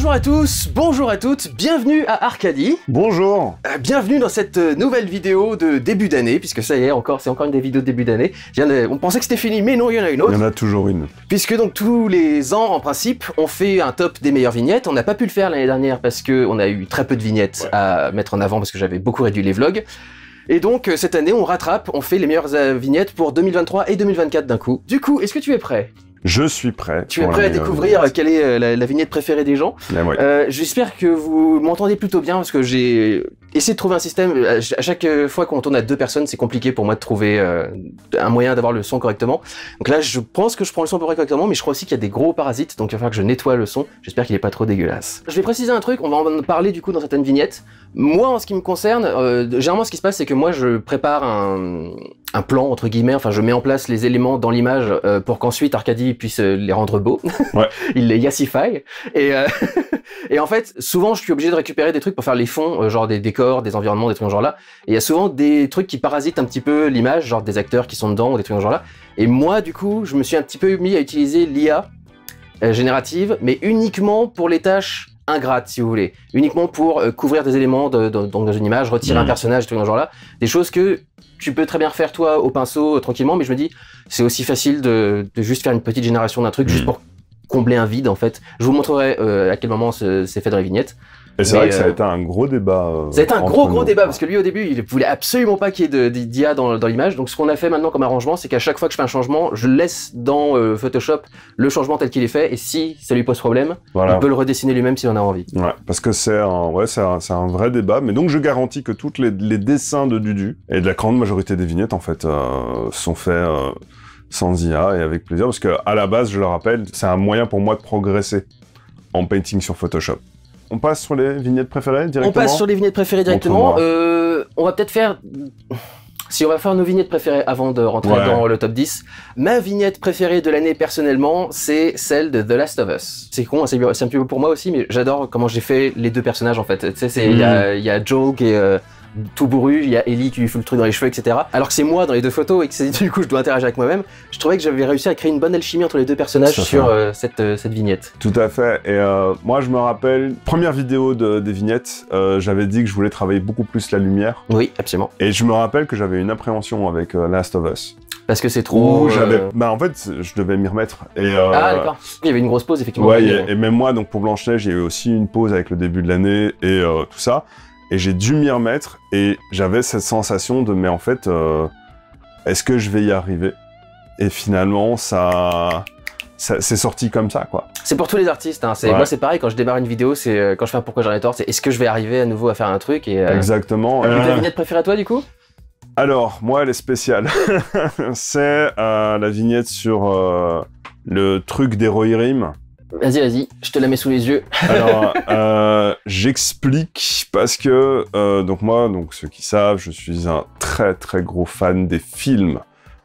Bonjour à tous, bonjour à toutes, bienvenue à Arcadie. Bonjour. Bienvenue dans cette nouvelle vidéo de début d'année, puisque ça y est, c'est encore une des vidéos de début d'année. On pensait que c'était fini, mais non, il y en a une autre. Il y en a toujours une. Puisque donc tous les ans, en principe, on fait un top des meilleures vignettes. On n'a pas pu le faire l'année dernière parce qu'on a eu très peu de vignettes à mettre en avant, parce que j'avais beaucoup réduit les vlogs. Et donc cette année, on rattrape, on fait les meilleures vignettes pour 2023 et 2024 d'un coup. Du coup, est-ce que tu es prêt ? Je suis prêt. Tu es prêt à découvrir quelle est la vignette préférée des gens. Ouais. J'espère que vous m'entendez plutôt bien parce que j'ai essayé de trouver un système. À chaque fois qu'on tourne à 2 personnes, c'est compliqué pour moi de trouver un moyen d'avoir le son correctement. Donc là, je pense que je prends le son correctement, mais je crois aussi qu'il y a des gros parasites, donc il va falloir que je nettoie le son. J'espère qu'il est pas trop dégueulasse. Je vais préciser un truc, on va en parler du coup dans certaines vignettes. Moi, en ce qui me concerne, généralement ce qui se passe, c'est que moi je prépare un plan entre guillemets, enfin je mets en place les éléments dans l'image pour qu'ensuite Arcadie puisse les rendre beaux. Ouais. Il les yassify. Et en fait, souvent je suis obligé de récupérer des trucs pour faire les fonds, genre des décors, des environnements, des trucs dans ce genre là. Et il y a souvent des trucs qui parasitent un petit peu l'image, genre des acteurs qui sont dedans ou des trucs dans ce genre là. Et moi du coup, je me suis un petit peu mis à utiliser l'IA générative, mais uniquement pour les tâches ingrates, si vous voulez. Uniquement pour couvrir des éléments dans une image, retirer un personnage, des trucs dans ce genre là. Des choses que tu peux très bien faire toi au pinceau tranquillement, mais je me dis c'est aussi facile de juste faire une petite génération d'un truc juste pour combler un vide en fait. Je vous montrerai à quel moment c'est fait dans les vignettes. Et c'est vrai que ça a été un gros débat. Ça a été un gros débat parce que lui au début il voulait absolument pas qu'il y ait d'IA dans l'image. Donc ce qu'on a fait maintenant comme arrangement, c'est qu'à chaque fois que je fais un changement, je laisse dans Photoshop le changement tel qu'il est fait, et si ça lui pose problème, il peut le redessiner lui-même s'il en a envie. Ouais, parce que c'est un vrai débat. Mais donc je garantis que tous les dessins de Dudu et de la grande majorité des vignettes en fait sont faits sans IA et avec plaisir, parce que à la base, je le rappelle, c'est un moyen pour moi de progresser en painting sur Photoshop. On passe sur les vignettes préférées directement. On passe sur les vignettes préférées directement. On va peut-être faire... Si on va faire nos vignettes préférées avant de rentrer dans le top 10, ma vignette préférée de l'année personnellement, c'est celle de The Last of Us. C'est con, c'est un peu pour moi aussi, mais j'adore comment j'ai fait les 2 personnages en fait. Tu sais, il y a Joel qui est tout bourru, il y a Ellie qui lui fout le truc dans les cheveux, etc. Alors que c'est moi dans les 2 photos et que du coup je dois interagir avec moi-même. Je trouvais que j'avais réussi à créer une bonne alchimie entre les 2 personnages sur cette vignette. Tout à fait. Et moi je me rappelle, première vidéo des vignettes, j'avais dit que je voulais travailler beaucoup plus la lumière. Oui, absolument. Et je me rappelle que j'avais une appréhension avec Last of Us. Parce que c'est trop... en fait, je devais m'y remettre. Ah d'accord. Il y avait une grosse pause, effectivement. Ouais, et même moi, donc pour Blanche-Neige, il y a eu aussi une pause avec le début de l'année et tout ça. Et j'ai dû m'y remettre, et j'avais cette sensation de, mais en fait, est-ce que je vais y arriver? Et finalement, c'est sorti comme ça, quoi. C'est pour tous les artistes, hein. Moi c'est pareil, quand je démarre une vidéo, c'est quand je fais un Pourquoi j'en ai tort, c'est est-ce que je vais arriver à nouveau à faire un truc, et Exactement. Ta vignette préférée à toi, du coup? Alors, moi, elle est spéciale. C'est la vignette sur le truc d'Heroirim. Vas-y, je te la mets sous les yeux. Alors, j'explique parce que, donc moi, ceux qui savent, je suis un très très gros fan des films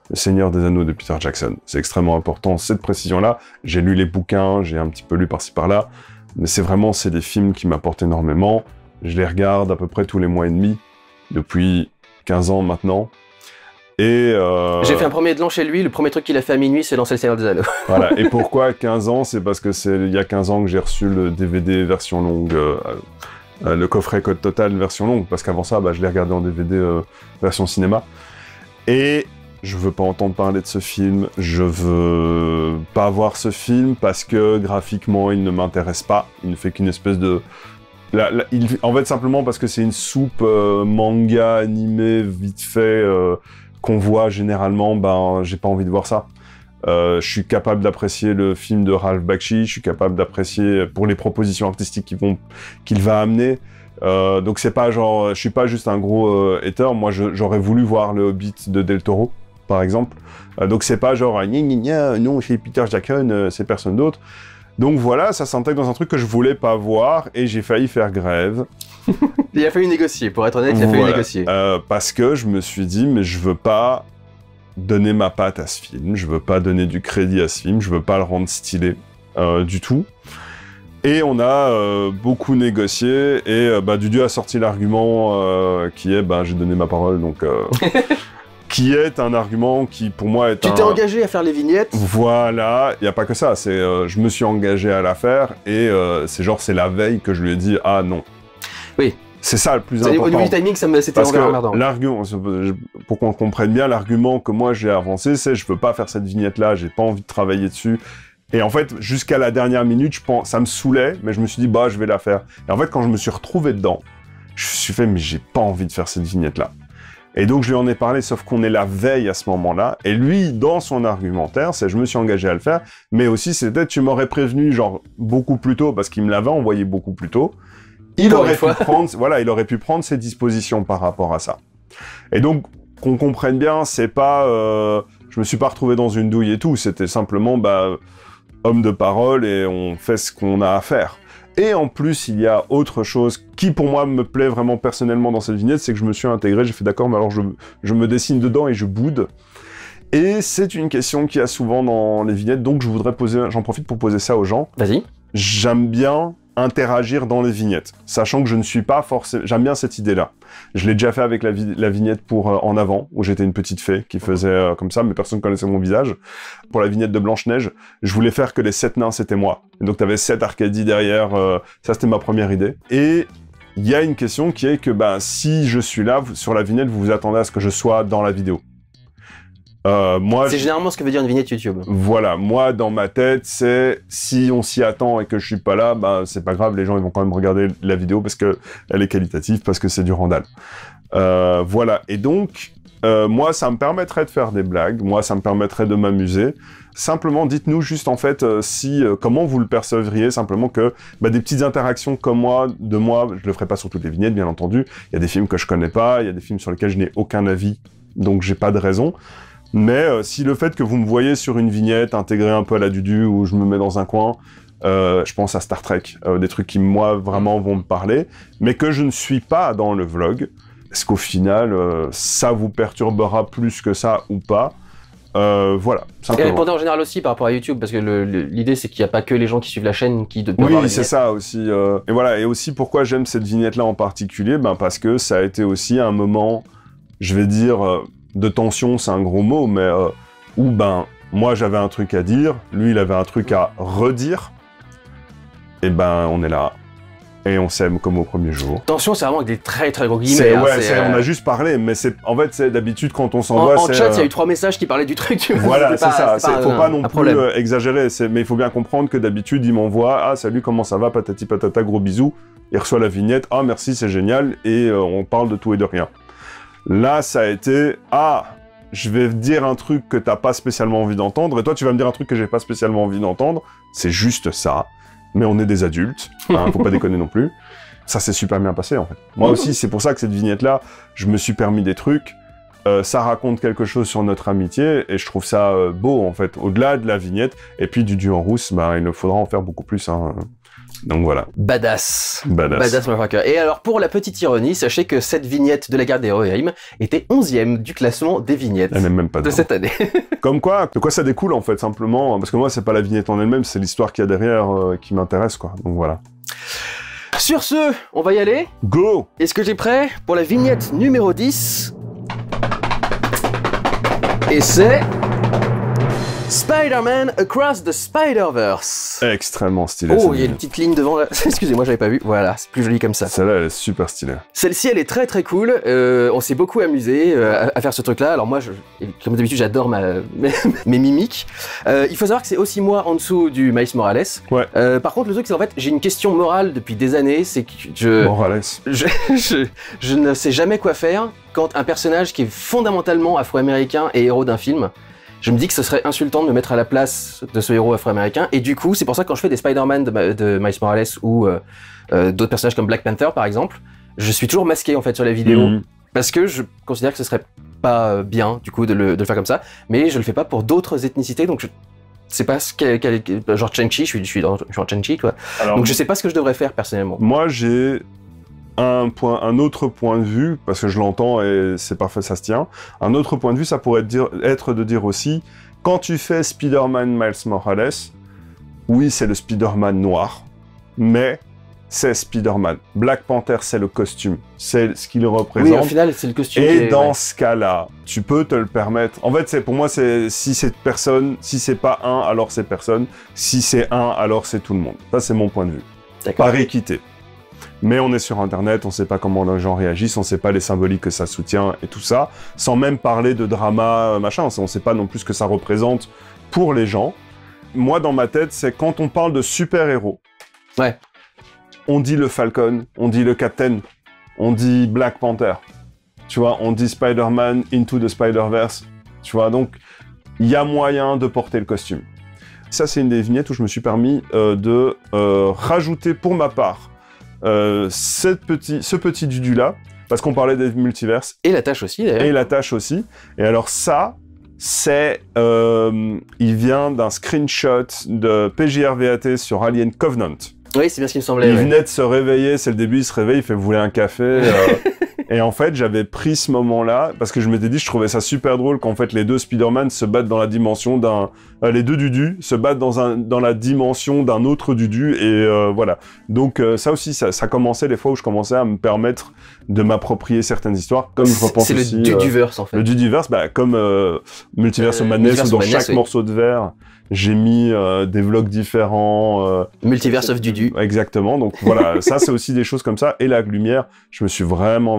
Le Seigneur des Anneaux de Peter Jackson. C'est extrêmement important, cette précision-là. J'ai lu les bouquins, j'ai un petit peu lu par-ci par-là, mais c'est des films qui m'apportent énormément. Je les regarde à peu près tous les mois et demi, depuis 15 ans maintenant. Et j'ai fait un premier de l'an chez lui, le premier truc qu'il a fait à minuit, c'est lancer Le Seigneur des Anneaux. Voilà, et pourquoi 15 ans? C'est parce que c'est il y a 15 ans que j'ai reçu le DVD version longue, le coffret Code Total version longue, parce qu'avant ça, je l'ai regardé en DVD version cinéma. Et je veux pas entendre parler de ce film, je veux pas voir ce film, parce que graphiquement, il ne m'intéresse pas, il ne fait qu'une espèce de... en fait, simplement parce que c'est une soupe manga animé vite fait... qu'on voit généralement, j'ai pas envie de voir ça. Je suis capable d'apprécier le film de Ralph Bakshi, je suis capable d'apprécier pour les propositions artistiques qu'il va amener. Donc c'est pas genre, je suis pas juste un gros hater, moi j'aurais voulu voir le Hobbit de Del Toro, par exemple. Donc c'est pas genre, non, c'est Peter Jackson, c'est personne d'autre. Donc voilà, ça s'intègre dans un truc que je voulais pas voir, et j'ai failli faire grève. Il a fallu négocier, pour être honnête, il a fallu négocier. Parce que je me suis dit, mais je veux pas donner ma patte à ce film, je veux pas donner du crédit à ce film, je veux pas le rendre stylé du tout. Et on a beaucoup négocié, et Dudu a sorti l'argument qui est, j'ai donné ma parole, donc... qui est un argument qui, pour moi, est Tu t'es engagé à faire les vignettes? Voilà, il n'y a pas que ça, c'est je me suis engagé à la faire, et c'est la veille que je lui ai dit « Ah non ». Oui. C'est ça le plus important. Au niveau du timing, c'était emmerdant. L'argument, pour qu'on comprenne bien, l'argument que moi j'ai avancé, c'est je veux pas faire cette vignette-là, j'ai pas envie de travailler dessus. Et en fait, jusqu'à la dernière minute, ça me saoulait, mais je me suis dit, bah, je vais la faire. Et en fait, quand je me suis retrouvé dedans, je me suis fait, mais j'ai pas envie de faire cette vignette-là. Et donc, je lui en ai parlé, sauf qu'on est la veille à ce moment-là. Et lui, dans son argumentaire, c'est je me suis engagé à le faire, mais aussi, c'était tu m'aurais prévenu, genre, beaucoup plus tôt, parce qu'il me l'avait envoyé beaucoup plus tôt. Il aurait pu prendre ses dispositions par rapport à ça. Et donc, qu'on comprenne bien, c'est pas... je me suis pas retrouvé dans une douille et tout, c'était simplement, homme de parole et on fait ce qu'on a à faire. Et en plus, il y a autre chose qui, pour moi, me plaît vraiment personnellement dans cette vignette, c'est que je me suis intégré, j'ai fait d'accord, mais alors je me dessine dedans et je boude. Et c'est une question qu'il y a souvent dans les vignettes, donc j'en profite pour poser ça aux gens. Vas-y. J'aime bien interagir dans les vignettes, sachant que je ne suis pas forcément... J'aime bien cette idée-là. Je l'ai déjà fait avec la vignette pour En Avant, où j'étais une petite fée qui faisait comme ça, mais personne ne connaissait mon visage. Pour la vignette de Blanche-Neige, je voulais faire que les 7 nains, c'était moi. Et donc t'avais 7 Arcadie derrière, ça c'était ma première idée. Et il y a une question qui est que si je suis là, sur la vignette, vous vous attendez à ce que je sois dans la vidéo. C'est généralement ce que veut dire une vignette YouTube. Voilà, moi dans ma tête, c'est si on s'y attend et que je suis pas là, c'est pas grave, les gens ils vont quand même regarder la vidéo parce que elle est qualitative, parce que c'est du Randall. Voilà, et donc moi ça me permettrait de faire des blagues, moi ça me permettrait de m'amuser. Simplement, dites-nous juste en fait comment vous le percevriez, simplement que des petites interactions comme de moi, je le ferai pas sur toutes les vignettes bien entendu. Il y a des films que je connais pas, il y a des films sur lesquels je n'ai aucun avis, donc j'ai pas de raison. Mais si le fait que vous me voyez sur une vignette intégrée un peu à la Dudu, où je me mets dans un coin, je pense à Star Trek, des trucs qui, moi, vraiment vont me parler, mais que je ne suis pas dans le vlog, est-ce qu'au final, ça vous perturbera plus que ça ou pas? Voilà, simplement. Et répondez en général aussi par rapport à YouTube, parce que l'idée c'est qu'il n'y a pas que les gens qui suivent la chaîne qui doivent voir la Oui, vignette. c'est ça aussi. Et voilà, et aussi pourquoi j'aime cette vignette-là en particulier, parce que ça a été aussi un moment, je vais dire... de tension, c'est un gros mot, mais où moi j'avais un truc à dire, lui il avait un truc à redire, et on est là, et on s'aime comme au premier jour. Tension, c'est vraiment avec des très très gros guillemets. On a juste parlé, mais en fait c'est d'habitude quand on s'envoie... En chat, il y a eu 3 messages qui parlaient du truc, tu vois. Voilà, c'est ça, faut pas non plus exagérer, mais il faut bien comprendre que d'habitude il m'envoie « Ah salut, comment ça va, patati patata, gros bisous », il reçoit la vignette « Ah merci, c'est génial », et on parle de tout et de rien. Là, ça a été « Ah, je vais dire un truc que t'as pas spécialement envie d'entendre, et toi, tu vas me dire un truc que j'ai pas spécialement envie d'entendre. » C'est juste ça. Mais on est des adultes, faut pas déconner non plus. Ça s'est super bien passé, en fait. Moi aussi, c'est pour ça que cette vignette-là, je me suis permis des trucs. Ça raconte quelque chose sur notre amitié, et je trouve ça beau, en fait. Au-delà de la vignette, et puis du duo en rousse, il nous faudra en faire beaucoup plus, Donc voilà. Badass, motherfucker. Et alors, pour la petite ironie, sachez que cette vignette de la garde des Rohirrim était 11e du classement des vignettes même pas de cette année. Comme quoi, de quoi ça découle en fait, simplement. Parce que moi, c'est pas la vignette en elle-même, c'est l'histoire qu'il y a derrière qui m'intéresse, quoi. Donc voilà. Sur ce, on va y aller. Go! Est-ce que j'ai prêt pour la vignette numéro 10? Et c'est... Spider-Man Across the Spider-Verse. Extrêmement stylé. Oh, il y a une petite ligne devant là. Excusez-moi, j'avais pas vu. Voilà, c'est plus joli comme ça. Celle-là, elle est super stylée. Celle-ci, elle est très très cool. On s'est beaucoup amusé à faire ce truc-là. Alors moi, comme d'habitude, j'adore mes mimiques. Il faut savoir que c'est aussi moi en dessous du Miles Morales. Ouais. Par contre, le truc, c'est en fait, j'ai une question morale depuis des années. C'est que Morales. Je ne sais jamais quoi faire quand un personnage qui est fondamentalement afro-américain est héros d'un film. Je me dis que ce serait insultant de me mettre à la place de ce héros afro-américain, et du coup, c'est pour ça que quand je fais des Spider-Man de Miles Morales ou d'autres personnages comme Black Panther par exemple, je suis toujours masqué en fait sur les vidéos, parce que je considère que ce serait pas bien du coup de le faire comme ça, mais je le fais pas pour d'autres ethnicités, donc je sais pas genre Shang-Chi, je suis en Shang-Chi quoi, donc je sais pas ce que je devrais faire personnellement. Moi j'ai un autre point de vue, parce que je l'entends et c'est parfait, ça se tient. Un autre point de vue, ça pourrait être de dire aussi, quand tu fais Spider-Man Miles Morales, oui, c'est le Spider-Man noir, mais c'est Spider-Man. Black Panther, c'est le costume. C'est ce qu'il représente. Oui, au final, c'est le costume. Et dans ce cas-là, tu peux te le permettre. En fait, pour moi, si c'est personne, si c'est pas un, alors c'est personne. Si c'est un, alors c'est tout le monde. Ça, c'est mon point de vue. Par équité. Mais on est sur Internet, on sait pas comment les gens réagissent, on sait pas les symboliques que ça soutient et tout ça. Sans même parler de drama, machin. On sait pas non plus ce que ça représente pour les gens. Moi, dans ma tête, c'est quand on parle de super-héros. Ouais. On dit le Falcon, on dit le Captain, on dit Black Panther. Tu vois, on dit Spider-Man Into the Spider-Verse. Tu vois, donc, il y a moyen de porter le costume. Ça, c'est une des vignettes où je me suis permis de rajouter pour ma part ce petit dudu-là, parce qu'on parlait des multiverses. Et la tâche aussi, d'ailleurs. Et la tâche aussi. Et alors ça, c'est... il vient d'un screenshot de PJRVAT sur Alien Covenant. Oui, c'est bien ce qui me semblait. Il venait de se réveiller, c'est le début, il se réveille, il fait « Vous voulez un café ?» Et en fait, j'avais pris ce moment-là, parce que je m'étais dit, je trouvais ça super drôle qu'en fait, les deux Spider-Man se battent dans la dimension d'un... les deux Dudu se battent dans la dimension d'un autre Dudu, et voilà. Donc ça aussi, ça commençait les fois où je commençais à me permettre de m'approprier certaines histoires, comme je repense aussi... C'est le Duduverse, en fait. Le Duduverse, comme Multiverse of Madness, où dans chaque morceau de verre, j'ai mis des vlogs différents. Multiverse of Dudu. Exactement, donc voilà, ça c'est aussi des choses comme ça. Et la lumière, je me suis vraiment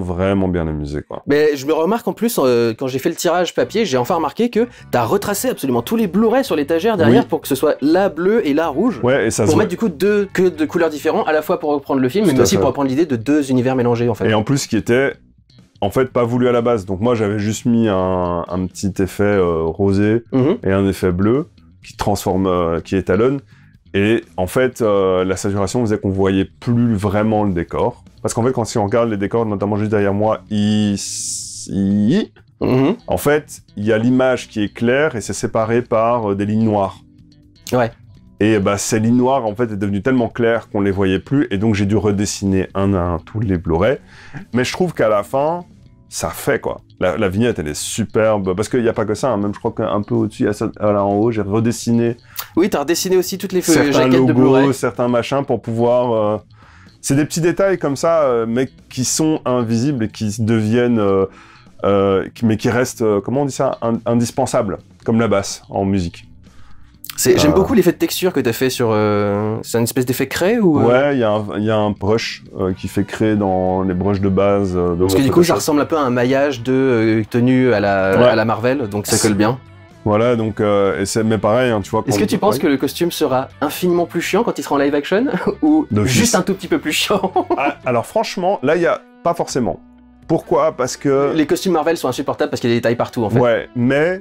bien amusé, quoi. Mais je me remarque en plus, quand j'ai fait le tirage papier, j'ai enfin remarqué que t'as retracé absolument tous les Blu-ray sur l'étagère derrière pour que ce soit la bleue et la rouge. Ouais, et ça pour mettre du coup deux couleurs différentes, à la fois pour reprendre le film, mais aussi pour reprendre l'idée de deux univers mélangés, en fait. Et en plus, qui était... En fait, pas voulu à la base. Donc moi, j'avais juste mis un petit effet rosé et un effet bleu qui transforme, qui étalonne. Et en fait, la saturation faisait qu'on voyait plus vraiment le décor. Parce qu'en fait, si on regarde les décors, notamment juste derrière moi, ici, en fait, il y a l'image qui est claire et c'est séparé par des lignes noires. Ouais. Et ces lignes noires, en fait, est devenues tellement claires qu'on les voyait plus. Et donc, j'ai dû redessiner un à un tous les Blu-ray. Mais je trouve qu'à la fin, ça fait, quoi. La vignette, elle est superbe. Parce qu'il n'y a pas que ça, hein. Même je crois qu'un peu au-dessus, là en haut, j'ai redessiné... Oui, t'as redessiné aussi toutes les jaquettes de Blu-ray. Certains machins pour pouvoir... C'est des petits détails comme ça, mais qui sont invisibles et qui deviennent... mais qui restent, comment on dit ça, indispensables. Comme la basse en musique. J'aime beaucoup l'effet de texture que t'as fait sur... C'est une espèce d'effet craie ou... Ouais, il y a un brush qui fait créer dans les brushes de base. Parce que du coup, ça ressemble un peu à un maillage de tenue à la Marvel, donc ça colle bien. Voilà, donc, mais pareil, hein, tu vois... Est-ce que tu penses que le costume sera infiniment plus chiant quand il sera en live action ou juste un tout petit peu plus chiant? Alors franchement, là, il y a pas forcément. Pourquoi? Parce que... Les costumes Marvel sont insupportables parce qu'il y a des détails partout, en fait. Ouais, mais...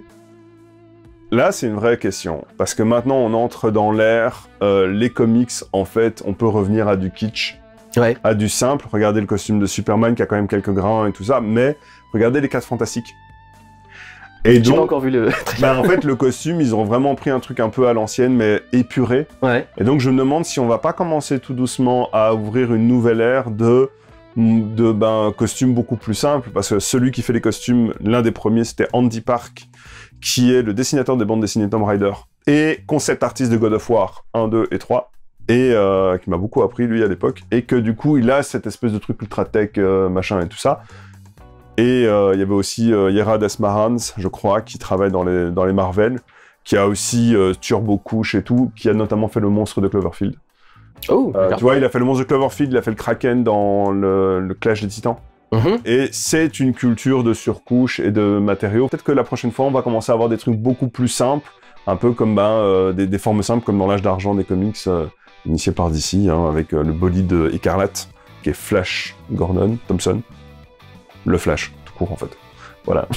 Là, c'est une vraie question, parce que maintenant, on entre dans l'ère, les comics, en fait, on peut revenir à du kitsch, à du simple. Regardez le costume de Superman, qui a quand même quelques grains et tout ça, mais regardez les 4 Fantastiques. Et donc, j'ai pas encore vu le... en fait, le costume, ils ont vraiment pris un truc un peu à l'ancienne, mais épuré. Ouais. Et donc, je me demande si on va pas commencer tout doucement à ouvrir une nouvelle ère de costumes beaucoup plus simples, parce que celui qui fait les costumes, l'un des premiers, c'était Andy Park, qui est le dessinateur des bandes dessinées Tomb Raider, et concept artiste de God of War 1, 2 et 3, et qui m'a beaucoup appris, lui, à l'époque, et que du coup, il a cette espèce de truc ultra-tech, machin et tout ça. Et il y avait aussi Yera Desmarans, je crois, qui travaille dans les Marvel, qui a aussi Turbo Couche et tout, qui a notamment fait le monstre de Cloverfield. Oh, tu vois, il a fait le monstre de Cloverfield, il a fait le Kraken dans le Clash des Titans. Et c'est une culture de surcouche et de matériaux. Peut-être que la prochaine fois, on va commencer à avoir des trucs beaucoup plus simples, un peu comme des formes simples, comme dans l'âge d'argent des comics, initiés par DC, hein, avec le bolide écarlate, qui est Flash Gordon Thompson. Le Flash, tout court, en fait. Voilà.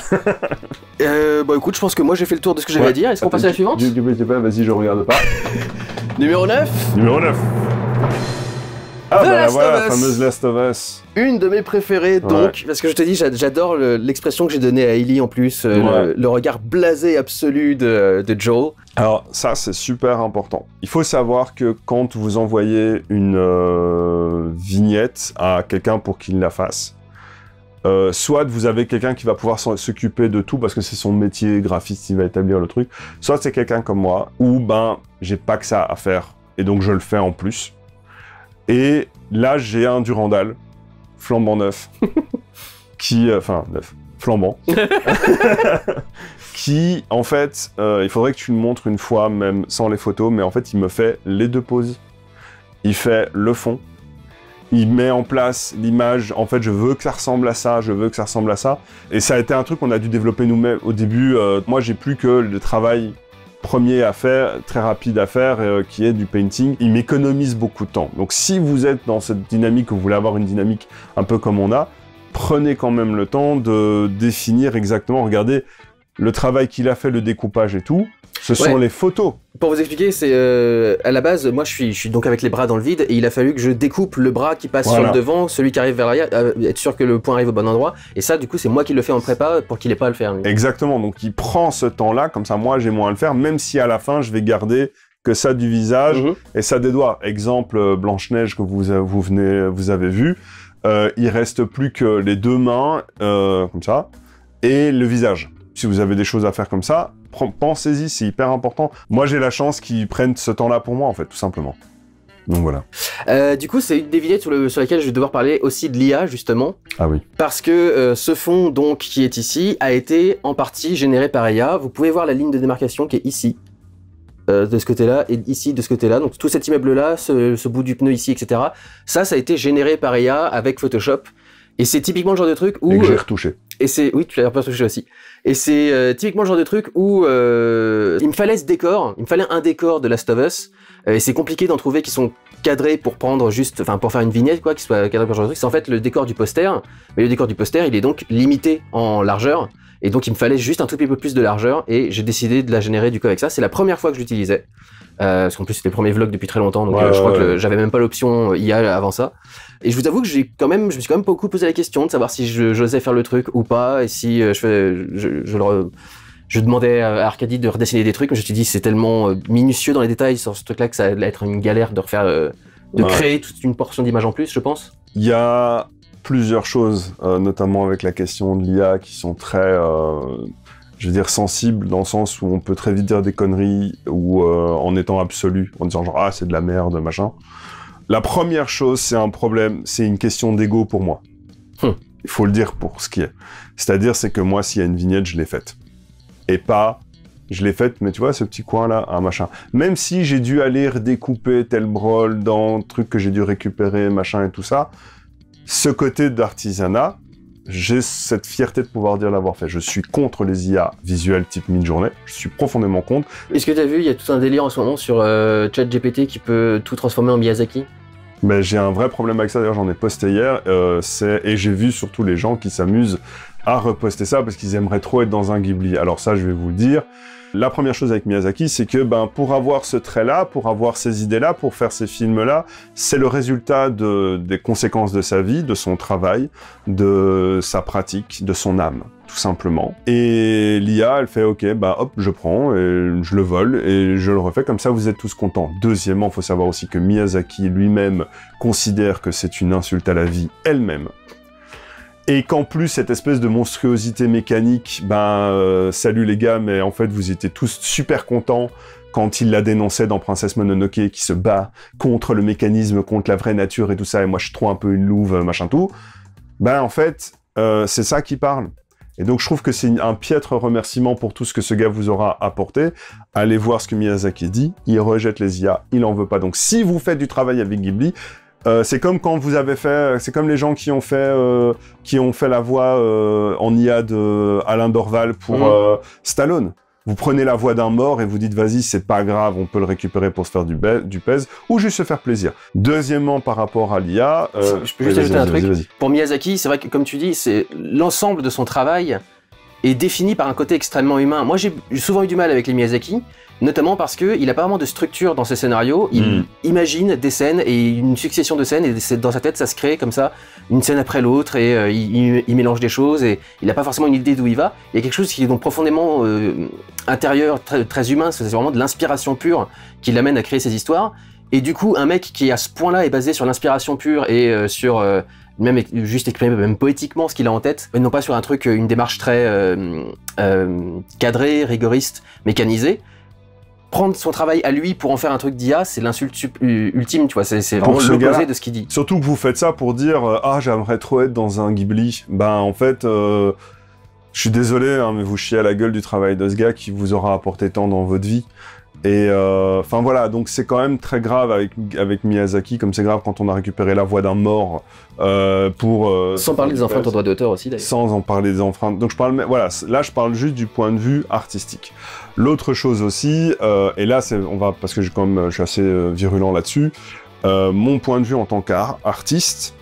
Écoute, je pense que moi j'ai fait le tour de ce que j'avais à dire. Est-ce qu'on passe à la suivante? Vas-y, je regarde pas. Numéro 9. Numéro 9. Ah, la fameuse Last of Us. Une de mes préférées, donc, parce que je te dis, j'adore l'expression que j'ai donnée à Ellie en plus, le regard blasé absolu de Joel. Alors, ça, c'est super important. Il faut savoir que quand vous envoyez une vignette à quelqu'un pour qu'il la fasse, soit vous avez quelqu'un qui va pouvoir s'occuper de tout parce que c'est son métier, graphiste, il va établir le truc, soit c'est quelqu'un comme moi, où j'ai pas que ça à faire, et donc je le fais en plus. Et là, j'ai un Durandal, flambant neuf, flambant, qui, en fait, il faudrait que tu le montres une fois, même sans les photos, mais en fait, il me fait les 2 poses. Il fait le fond, il met en place l'image, en fait, je veux que ça ressemble à ça, je veux que ça ressemble à ça. Et ça a été un truc qu'on a dû développer nous-mêmes. Au début, moi, j'ai plus que le travail premier à faire, très rapide à faire, qui est du painting. Il m'économise beaucoup de temps. Donc, si vous êtes dans cette dynamique, que vous voulez avoir une dynamique un peu comme on a, prenez quand même le temps de définir exactement, regardez le travail qu'il a fait, le découpage et tout, ce sont les photos. Pour vous expliquer, c'est à la base, moi je suis donc avec les bras dans le vide et il a fallu que je découpe le bras qui passe sur le devant, celui qui arrive vers l'arrière, être sûr que le point arrive au bon endroit. Et ça, du coup, c'est moi qui le fais en prépa pour qu'il ait pas à le faire. Lui. Exactement, donc il prend ce temps-là, comme ça moi j'ai moins à le faire, même si à la fin je vais garder que ça du visage et ça des doigts. Exemple Blanche-Neige que vous avez vu, il reste plus que les 2 mains, comme ça, et le visage. Si vous avez des choses à faire comme ça, pensez-y, c'est hyper important. Moi, j'ai la chance qu'ils prennent ce temps-là pour moi, en fait, tout simplement. Donc voilà. Du coup, c'est une des vignettes sur laquelle je vais devoir parler aussi de l'IA, justement. Ah oui. Parce que ce fond, donc, qui est ici, a été en partie généré par IA. Vous pouvez voir la ligne de démarcation qui est ici, de ce côté-là, et ici, de ce côté-là. Donc, tout cet immeuble-là, ce bout du pneu ici, etc. Ça a été généré par IA avec Photoshop. Et c'est typiquement le genre de truc où... Et que j'ai retouché. Et c'est... Oui, tu l'as retouché aussi. Et c'est typiquement le genre de truc où il me fallait ce décor, il me fallait un décor de Last of Us, et c'est compliqué d'en trouver qui sont cadrés pour prendre juste... Enfin, pour faire une vignette, quoi, qui soit cadré pour ce genre de truc. C'est en fait le décor du poster, mais le décor du poster, il est donc limité en largeur, et donc il me fallait juste un tout petit peu plus de largeur, et j'ai décidé de la générer du coup avec ça. C'est la première fois que je l'utilisais. Parce qu'en plus c'était le premier vlog depuis très longtemps, donc je crois que j'avais même pas l'option IA avant ça. Et je vous avoue que je me suis quand même beaucoup posé la question de savoir si j'osais faire le truc ou pas, et si je demandais à Arcadie de redessiner des trucs, mais je me suis dit c'est tellement minutieux dans les détails sur ce truc-là que ça allait être une galère de refaire, créer toute une portion d'image en plus, je pense. Il y a plusieurs choses, notamment avec la question de l'IA, qui sont très... je veux dire sensible dans le sens où on peut très vite dire des conneries ou en étant absolu, en disant genre ah c'est de la merde, machin. La première chose, c'est un problème, c'est une question d'ego pour moi. Il faut le dire pour ce qui est. C'est-à-dire, c'est que moi, s'il y a une vignette, je l'ai faite. Et pas, je l'ai faite, mais tu vois, ce petit coin-là, un machin. Même si j'ai dû aller redécouper tel brol dans le truc que j'ai dû récupérer, machin et tout ça, ce côté d'artisanat, j'ai cette fierté de pouvoir dire l'avoir fait. Je suis contre les IA visuels type mid-journée. Je suis profondément contre. Est-ce que tu as vu, il y a tout un délire en ce moment sur ChatGPT qui peut tout transformer en Miyazaki? Mais j'ai un vrai problème avec ça. D'ailleurs, j'en ai posté hier. Et j'ai vu surtout les gens qui s'amusent à reposter ça parce qu'ils aimeraient trop être dans un Ghibli. Alors ça, je vais vous le dire. La première chose avec Miyazaki, c'est que pour avoir ce trait-là, pour avoir ces idées-là, pour faire ces films-là, c'est le résultat des conséquences de sa vie, de son travail, de sa pratique, de son âme, tout simplement. Et l'IA, elle fait ok, hop, je prends et je le vole et je le refais, comme ça vous êtes tous contents. Deuxièmement, il faut savoir aussi que Miyazaki lui-même considère que c'est une insulte à la vie elle-même. Et qu'en plus, cette espèce de monstruosité mécanique, salut les gars, mais en fait, vous étiez tous super contents quand il la dénonçait dans Princesse Mononoke, qui se bat contre le mécanisme, contre la vraie nature et tout ça, et moi je suis trop un peu une louve, machin tout. En fait, c'est ça qui parle. Et donc, je trouve que c'est un piètre remerciement pour tout ce que ce gars vous aura apporté. Allez voir ce que Miyazaki dit. Il rejette les IA, il en veut pas. Donc, si vous faites du travail avec Ghibli, c'est comme quand vous avez fait, c'est comme les gens qui ont fait la voix en IA de Alain Dorval pour Stallone. Vous prenez la voix d'un mort et vous dites vas-y, c'est pas grave, on peut le récupérer pour se faire du pèse ou juste se faire plaisir. Deuxièmement, par rapport à l'IA, je peux juste ajouter un truc. Pour Miyazaki, c'est vrai que comme tu dis, c'est l'ensemble de son travail est défini par un côté extrêmement humain. Moi, j'ai souvent eu du mal avec les Miyazaki. Notamment parce qu'il n'a pas vraiment de structure dans ses scénarios, il imagine des scènes et une succession de scènes et dans sa tête ça se crée comme ça, une scène après l'autre et il mélange des choses et il n'a pas forcément une idée d'où il va. Il y a quelque chose qui est donc profondément intérieur, très humain, c'est vraiment de l'inspiration pure qui l'amène à créer ces histoires. Et du coup un mec qui à ce point-là est basé sur l'inspiration pure et sur... même juste exprimer même poétiquement ce qu'il a en tête, et non pas sur un truc, une démarche très cadrée, rigoriste, mécanisée. prendre son travail à lui pour en faire un truc d'IA, c'est l'insulte ultime, tu vois, c'est vraiment l'opposé de ce qu'il dit. Surtout que vous faites ça pour dire ah, j'aimerais trop être dans un Ghibli. Ben, en fait, je suis désolé, hein, mais vous chiez à la gueule du travail de ce gars qui vous aura apporté tant dans votre vie. Et enfin voilà, donc c'est quand même très grave avec Miyazaki, comme c'est grave quand on a récupéré la voix d'un mort pour... sans parler des empreintes en droit d'auteur aussi, d'ailleurs. Sans en parler des empreintes. Donc je parle, voilà, là je parle juste du point de vue artistique. L'autre chose aussi, et là parce que je suis assez virulent là-dessus, mon point de vue en tant qu'artiste,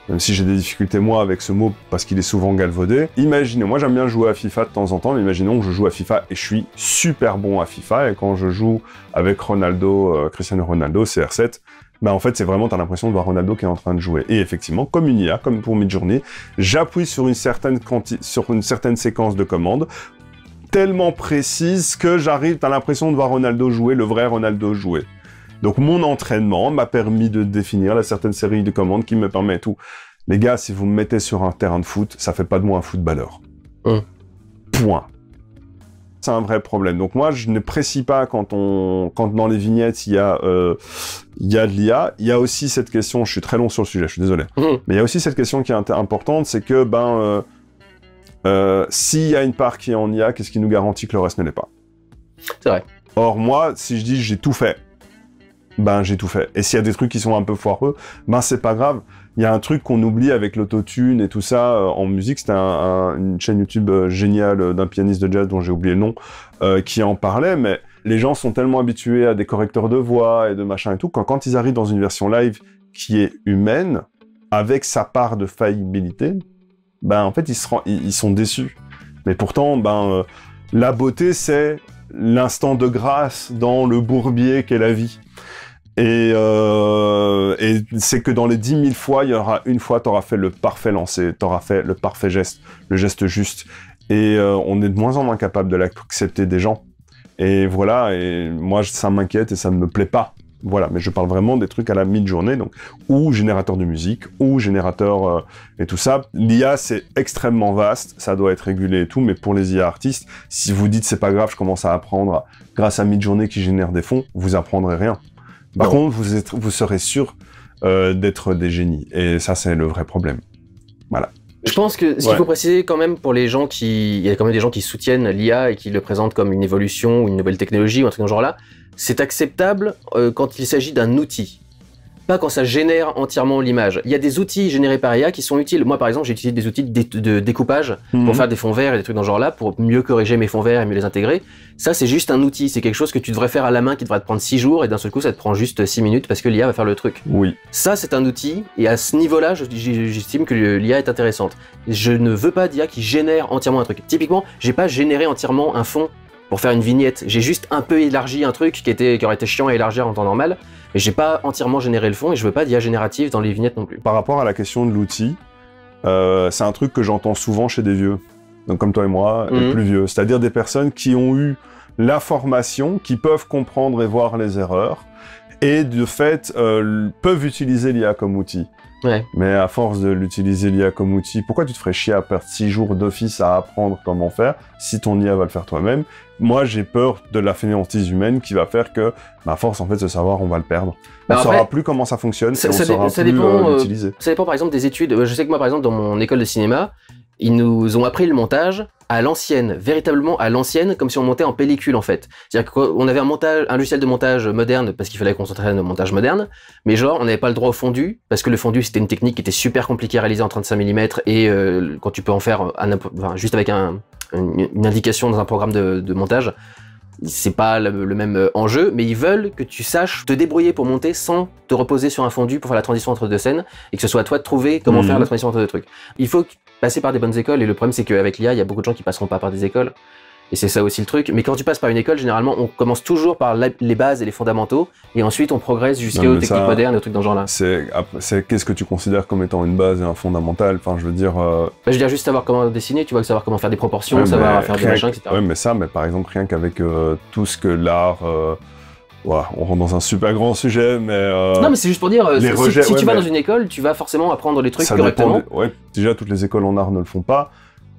même si j'ai des difficultés moi avec ce mot parce qu'il est souvent galvaudé. Imaginez, moi j'aime bien jouer à FIFA de temps en temps, mais imaginons que je joue à FIFA et je suis super bon à FIFA, et quand je joue avec Ronaldo, Cristiano Ronaldo, CR7, ben en fait c'est vraiment, t'as l'impression de voir Ronaldo qui est en train de jouer. Et effectivement, comme une IA, comme pour Midjourney, j'appuie sur une certaine séquence de commandes, tellement précise que j'arrive, t'as l'impression de voir Ronaldo jouer, le vrai Ronaldo jouer. Donc mon entraînement m'a permis de définir la certaine série de commandes qui me permet tout. Les gars, si vous me mettez sur un terrain de foot, ça fait pas de moi un footballeur. Point. C'est un vrai problème. Donc moi, je ne précise pas quand dans les vignettes, il y a de l'IA. Il y a aussi cette question, je suis très long sur le sujet, je suis désolé. Mais il y a aussi cette question qui est importante, c'est que, s'il y a une part qui est en IA, qu'est-ce qui nous garantit que le reste ne l'est pas? C'est vrai. Or, moi, si je dis j'ai tout fait, ben j'ai tout fait. Et s'il y a des trucs qui sont un peu foireux, ben c'est pas grave. Il y a un truc qu'on oublie avec l'autotune et tout ça en musique, c'était une chaîne YouTube géniale d'un pianiste de jazz dont j'ai oublié le nom, qui en parlait, mais les gens sont tellement habitués à des correcteurs de voix et de machin et tout, quand ils arrivent dans une version live qui est humaine, avec sa part de faillibilité, ben en fait ils sont déçus. Mais pourtant, la beauté c'est l'instant de grâce dans le bourbier qu'est la vie. Et c'est que dans les 10 000 fois, il y aura une fois, t'auras fait le parfait lancer, t'auras fait le parfait geste, le geste juste. Et on est de moins en moins capable de l'accepter des gens. Et voilà, et moi, ça m'inquiète et ça ne me plaît pas. Voilà, mais je parle vraiment des trucs à la Midjourney, donc, ou générateur de musique, ou générateur et tout ça. L'IA, c'est extrêmement vaste, ça doit être régulé et tout, mais pour les IA artistes, si vous dites c'est pas grave, je commence à apprendre grâce à Midjourney qui génère des fonds, vous apprendrez rien. Par contre, vous serez sûr d'être des génies. Et ça, c'est le vrai problème. Voilà. Je pense que ce qu'il faut préciser quand même pour les gens il y a quand même des gens qui soutiennent l'IA et qui le présentent comme une évolution ou une nouvelle technologie ou un truc dans ce genre-là. C'est acceptable quand il s'agit d'un outil. Pas quand ça génère entièrement l'image. Il y a des outils générés par IA qui sont utiles. Moi, par exemple, j'ai utilisé des outils de découpage pour faire des fonds verts et des trucs dans ce genre-là, pour mieux corriger mes fonds verts et mieux les intégrer. Ça, c'est juste un outil. C'est quelque chose que tu devrais faire à la main qui devrait te prendre 6 jours et d'un seul coup, ça te prend juste 6 minutes parce que l'IA va faire le truc. Oui. Ça, c'est un outil et à ce niveau-là, j'estime que l'IA est intéressante. Je ne veux pas d'IA qui génère entièrement un truc. Typiquement, j'ai pas généré entièrement un fond pour faire une vignette. J'ai juste un peu élargi un truc qui aurait été chiant à élargir en temps normal. Mais j'ai pas entièrement généré le fond et je veux pas d'IA générative dans les vignettes non plus. Par rapport à la question de l'outil, c'est un truc que j'entends souvent chez des vieux, donc comme toi et moi, et plus vieux. C'est-à-dire des personnes qui ont eu la formation, qui peuvent comprendre et voir les erreurs, et de fait peuvent utiliser l'IA comme outil. Ouais. Mais à force de l'utiliser l'IA comme outil, pourquoi tu te ferais chier à perdre 6 jours d'office à apprendre comment faire si ton IA va le faire toi-même? Moi, j'ai peur de la fainéantise humaine qui va faire que, à force, en fait, ce savoir, on va le perdre. On ne saura plus comment ça fonctionne et on ne saura plus l'utiliser. Ça dépend, par exemple, des études. Je sais que moi, par exemple, dans mon école de cinéma, ils nous ont appris le montage à l'ancienne, véritablement à l'ancienne, comme si on montait en pellicule en fait. C'est-à-dire qu'on avait un logiciel de montage moderne parce qu'il fallait qu'on s'entraîne au montage moderne, mais genre on n'avait pas le droit au fondu parce que le fondu c'était une technique qui était super compliquée à réaliser en 35 mm et quand tu peux en faire juste avec une indication dans un programme de montage, c'est pas le même enjeu, mais ils veulent que tu saches te débrouiller pour monter sans te reposer sur un fondu pour faire la transition entre deux scènes et que ce soit à toi de trouver comment faire la transition entre deux trucs. Il faut passer par des bonnes écoles et le problème c'est qu'avec l'IA, il y a beaucoup de gens qui passeront pas par des écoles et c'est ça aussi le truc. Mais quand tu passes par une école, généralement, on commence toujours par les bases et les fondamentaux et ensuite on progresse jusqu'aux techniques modernes et aux trucs dans ce genre-là. C'est qu'est-ce que tu considères comme étant une base et un fondamental? Enfin, je veux dire... je veux dire juste savoir comment dessiner, tu vois, savoir comment faire des proportions, savoir faire des machins, etc. Ouais, mais par exemple, rien qu'avec tout ce que l'art... Voilà, on rentre dans un super grand sujet, mais... Non, mais c'est juste pour dire, si tu vas dans une école, tu vas forcément apprendre les trucs correctement. Déjà, toutes les écoles en art ne le font pas.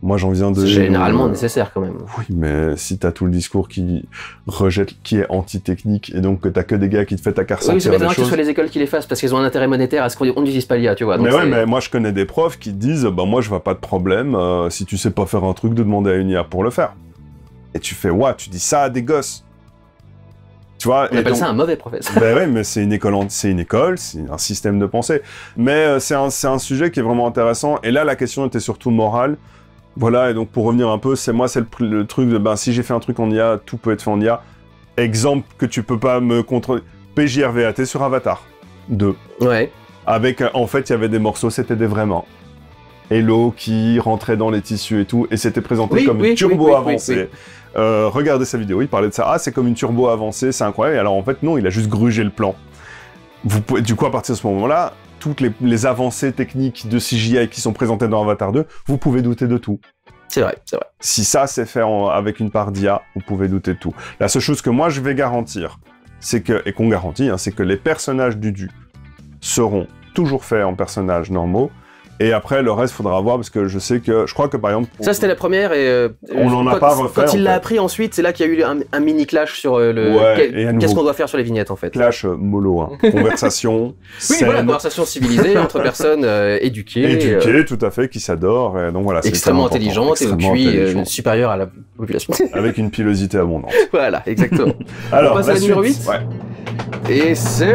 Moi, j'en viens de... C'est généralement nécessaire, quand même. Oui, mais si t'as tout le discours qui rejette, qui est anti-technique, et donc que t'as que des gars qui te font ta carte Oui, ressentir c'est des maintenant que ce choses... soit les écoles qui les fassent, parce qu'elles ont un intérêt monétaire à ce qu'on n'utilise pas l'IA, tu vois. Donc mais ouais, mais moi, je connais des profs qui disent, bah moi, je vois pas de problème, si tu sais pas faire un truc, de demander à une IA pour le faire. Et tu fais, ouais, tu dis ça à des gosses. Tu vois, on appelle ça un mauvais professeur. Ben ouais, mais c'est une école, c'est un système de pensée. Mais c'est un sujet qui est vraiment intéressant. Et là, la question était surtout morale. Voilà, et donc pour revenir un peu, c'est le truc de, ben si j'ai fait un truc en IA, tout peut être fait en IA. Exemple que tu peux pas me contrôler. PJRVAT sur Avatar 2. Ouais. Avec, en fait, il y avait des morceaux, c'était des vrais morts. Et l'eau qui rentrait dans les tissus et tout, et c'était présenté comme une turbo avancée. Regardez sa vidéo, il parlait de ça. Ah, c'est comme une turbo avancée, c'est incroyable. Et alors en fait, non, il a juste grugé le plan. Vous pouvez, du coup, à partir de ce moment-là, toutes les avancées techniques de CGI qui sont présentées dans Avatar 2, vous pouvez douter de tout. C'est vrai, c'est vrai. Si ça, c'est fait avec une part d'IA, vous pouvez douter de tout. La seule chose que moi, je vais garantir, c'est que, et qu'on garantit, hein, c'est que les personnages du seront toujours faits en personnages normaux. Et après, le reste, faudra voir, parce que je sais que... Je crois que, par exemple... Ça, c'était la première, et... on n'en a pas refait, quand il l'a appris ensuite, c'est là qu'il y a eu un mini clash sur le... Ouais, qu'est-ce qu'on doit faire sur les vignettes, en fait. Clash mollo, hein. Conversation, oui, voilà, conversation civilisée, entre personnes éduquées. Éduquées, tout à fait, qui s'adorent, et donc voilà, c'est extrêmement intelligente, et au QI supérieur à la population. Avec une pilosité abondante. Voilà, exactement. Alors, on passe à la numéro 8. Ouais. Et c'est...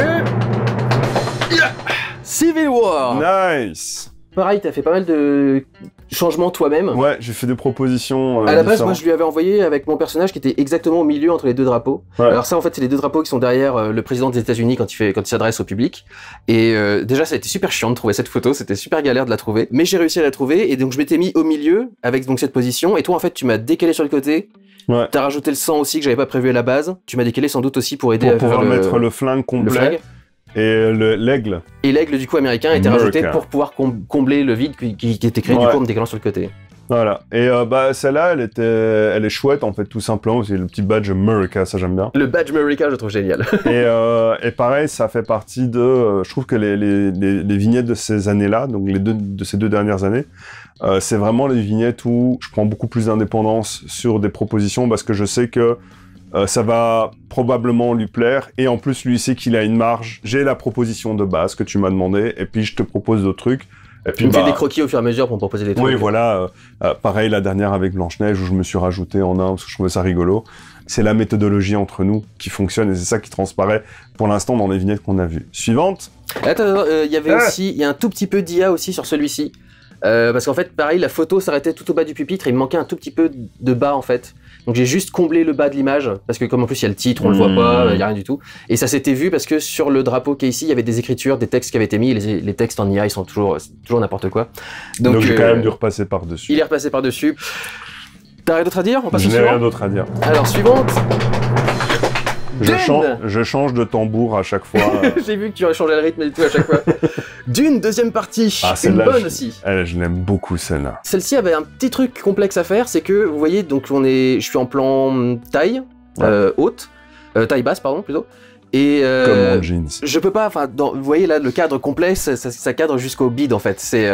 Civil War. Nice. Pareil, t'as fait pas mal de changements toi-même. Ouais, j'ai fait des propositions. À la base, moi, je lui avais envoyé avec mon personnage qui était exactement au milieu entre les deux drapeaux. Ouais. Alors ça, en fait, c'est les deux drapeaux qui sont derrière le président des États-Unis quand il s'adresse au public. Et déjà, ça a été super chiant de trouver cette photo. C'était super galère de la trouver, mais j'ai réussi à la trouver. Et donc, je m'étais mis au milieu avec donc cette position. Et toi, en fait, tu m'as décalé sur le côté. Ouais. T'as rajouté le sang aussi que j'avais pas prévu à la base. Tu m'as décalé sans doute aussi pour aider à pouvoir mettre le flingue complet. Le flingue. Et l'aigle. Et l'aigle, du coup, américain, a été rajouté pour pouvoir combler le vide qui était créé, du coup, en me décalant sur le côté. Voilà. Et bah, celle-là, elle est chouette, en fait, tout simplement. C'est le petit badge America, ça j'aime bien. Le badge America, je le trouve génial. Et pareil, ça fait partie de... je trouve que les vignettes de ces années-là, donc de ces 2 dernières années, c'est vraiment les vignettes où je prends beaucoup plus d'indépendance sur des propositions parce que je sais que ça va probablement lui plaire, et en plus, lui, il sait qu'il a une marge. J'ai la proposition de base que tu m'as demandé, et puis je te propose d'autres trucs. Et puis, tu me fais des croquis au fur et à mesure pour me proposer des trucs. Oui, voilà. Pareil, la dernière avec Blanche-Neige, où je me suis rajouté en un, parce que je trouvais ça rigolo. C'est la méthodologie entre nous qui fonctionne, et c'est ça qui transparaît, pour l'instant, dans les vignettes qu'on a vues. Suivante. Attends, il y avait aussi... Il y a un tout petit peu d'IA aussi sur celui-ci. Parce qu'en fait, pareil, la photo s'arrêtait tout au bas du pupitre, et il me manquait un tout petit peu de bas, en fait. Donc j'ai juste comblé le bas de l'image, parce que comme en plus il y a le titre, on le voit pas, il y a rien du tout. Et ça s'était vu parce que sur le drapeau qui est ici, il y avait des écritures, des textes qui avaient été mis, et les textes en IA, ils sont toujours n'importe quoi. Donc j'ai quand même dû repasser par-dessus. Il est repassé par-dessus. T'as rien d'autre à dire? On passe au suivant. Je n'ai rien d'autre à dire. Alors, suivante. Je change de tambour à chaque fois. J'ai vu que tu changé le rythme et tout à chaque fois. Dune, deuxième partie. Ah, une bonne aussi. Je l'aime beaucoup, celle-là. Celle-ci avait un petit truc complexe à faire, c'est que, vous voyez, donc je suis en plan taille, haute, taille basse, pardon, plutôt. Et comme mon jeans. Je peux pas, enfin, vous voyez là, le cadre complet, ça cadre jusqu'au bide, en fait. C'est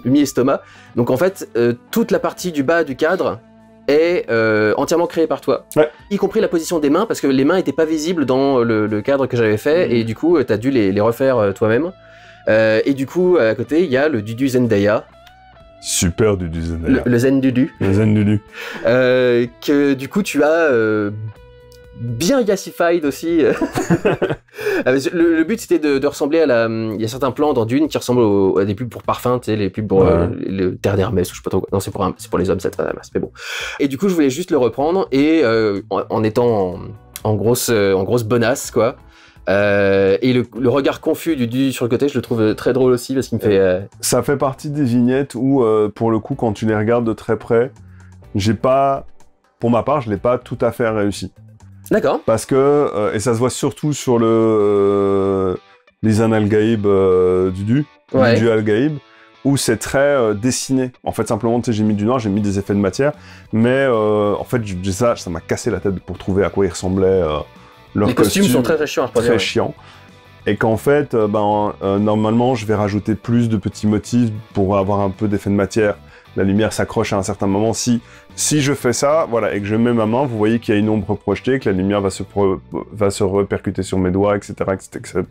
mi-estomac. Donc, en fait, toute la partie du bas du cadre est entièrement créé par toi, y compris la position des mains, parce que les mains n'étaient pas visibles dans le cadre que j'avais fait, et du coup, tu as dû les refaire toi-même. Et du coup, à côté, il y a le Dudu Zendaya. Super Dudu Zendaya. Le Zen Dudu. Le Zen Dudu. Que du coup, tu as bien yassified aussi. Le but, c'était de ressembler à la... Il y a certains plans dans Dune qui ressemblent à des pubs pour parfum, tu sais, les pubs pour le terre d'Hermès, ou je sais pas trop quoi. Non, c'est pour les hommes, c'est très masse, mais bon. Et du coup, je voulais juste le reprendre, et en étant en grosse bonasse, quoi. Et le regard confus du Dudu sur le côté, je le trouve très drôle aussi, parce qu'il me fait... Ça fait partie des vignettes où, pour le coup, quand tu les regardes de très près, pour ma part, je l'ai pas tout à fait réussi. D'accord. Parce que, et ça se voit surtout sur les Al-Gaïb Dudu Al-Gaïb, où c'est très dessiné. En fait, simplement, tu sais, j'ai mis du noir, j'ai mis des effets de matière, mais en fait, ça m'a cassé la tête pour trouver à quoi ils ressemblaient. Les costumes sont très chiants à reproduire. Très chiants. et qu'en fait, normalement, je vais rajouter plus de petits motifs pour avoir un peu d'effet de matière. La lumière s'accroche à un certain moment. Si je fais ça, voilà, et que je mets ma main, vous voyez qu'il y a une ombre projetée, que la lumière va se répercuter sur mes doigts, etc., etc.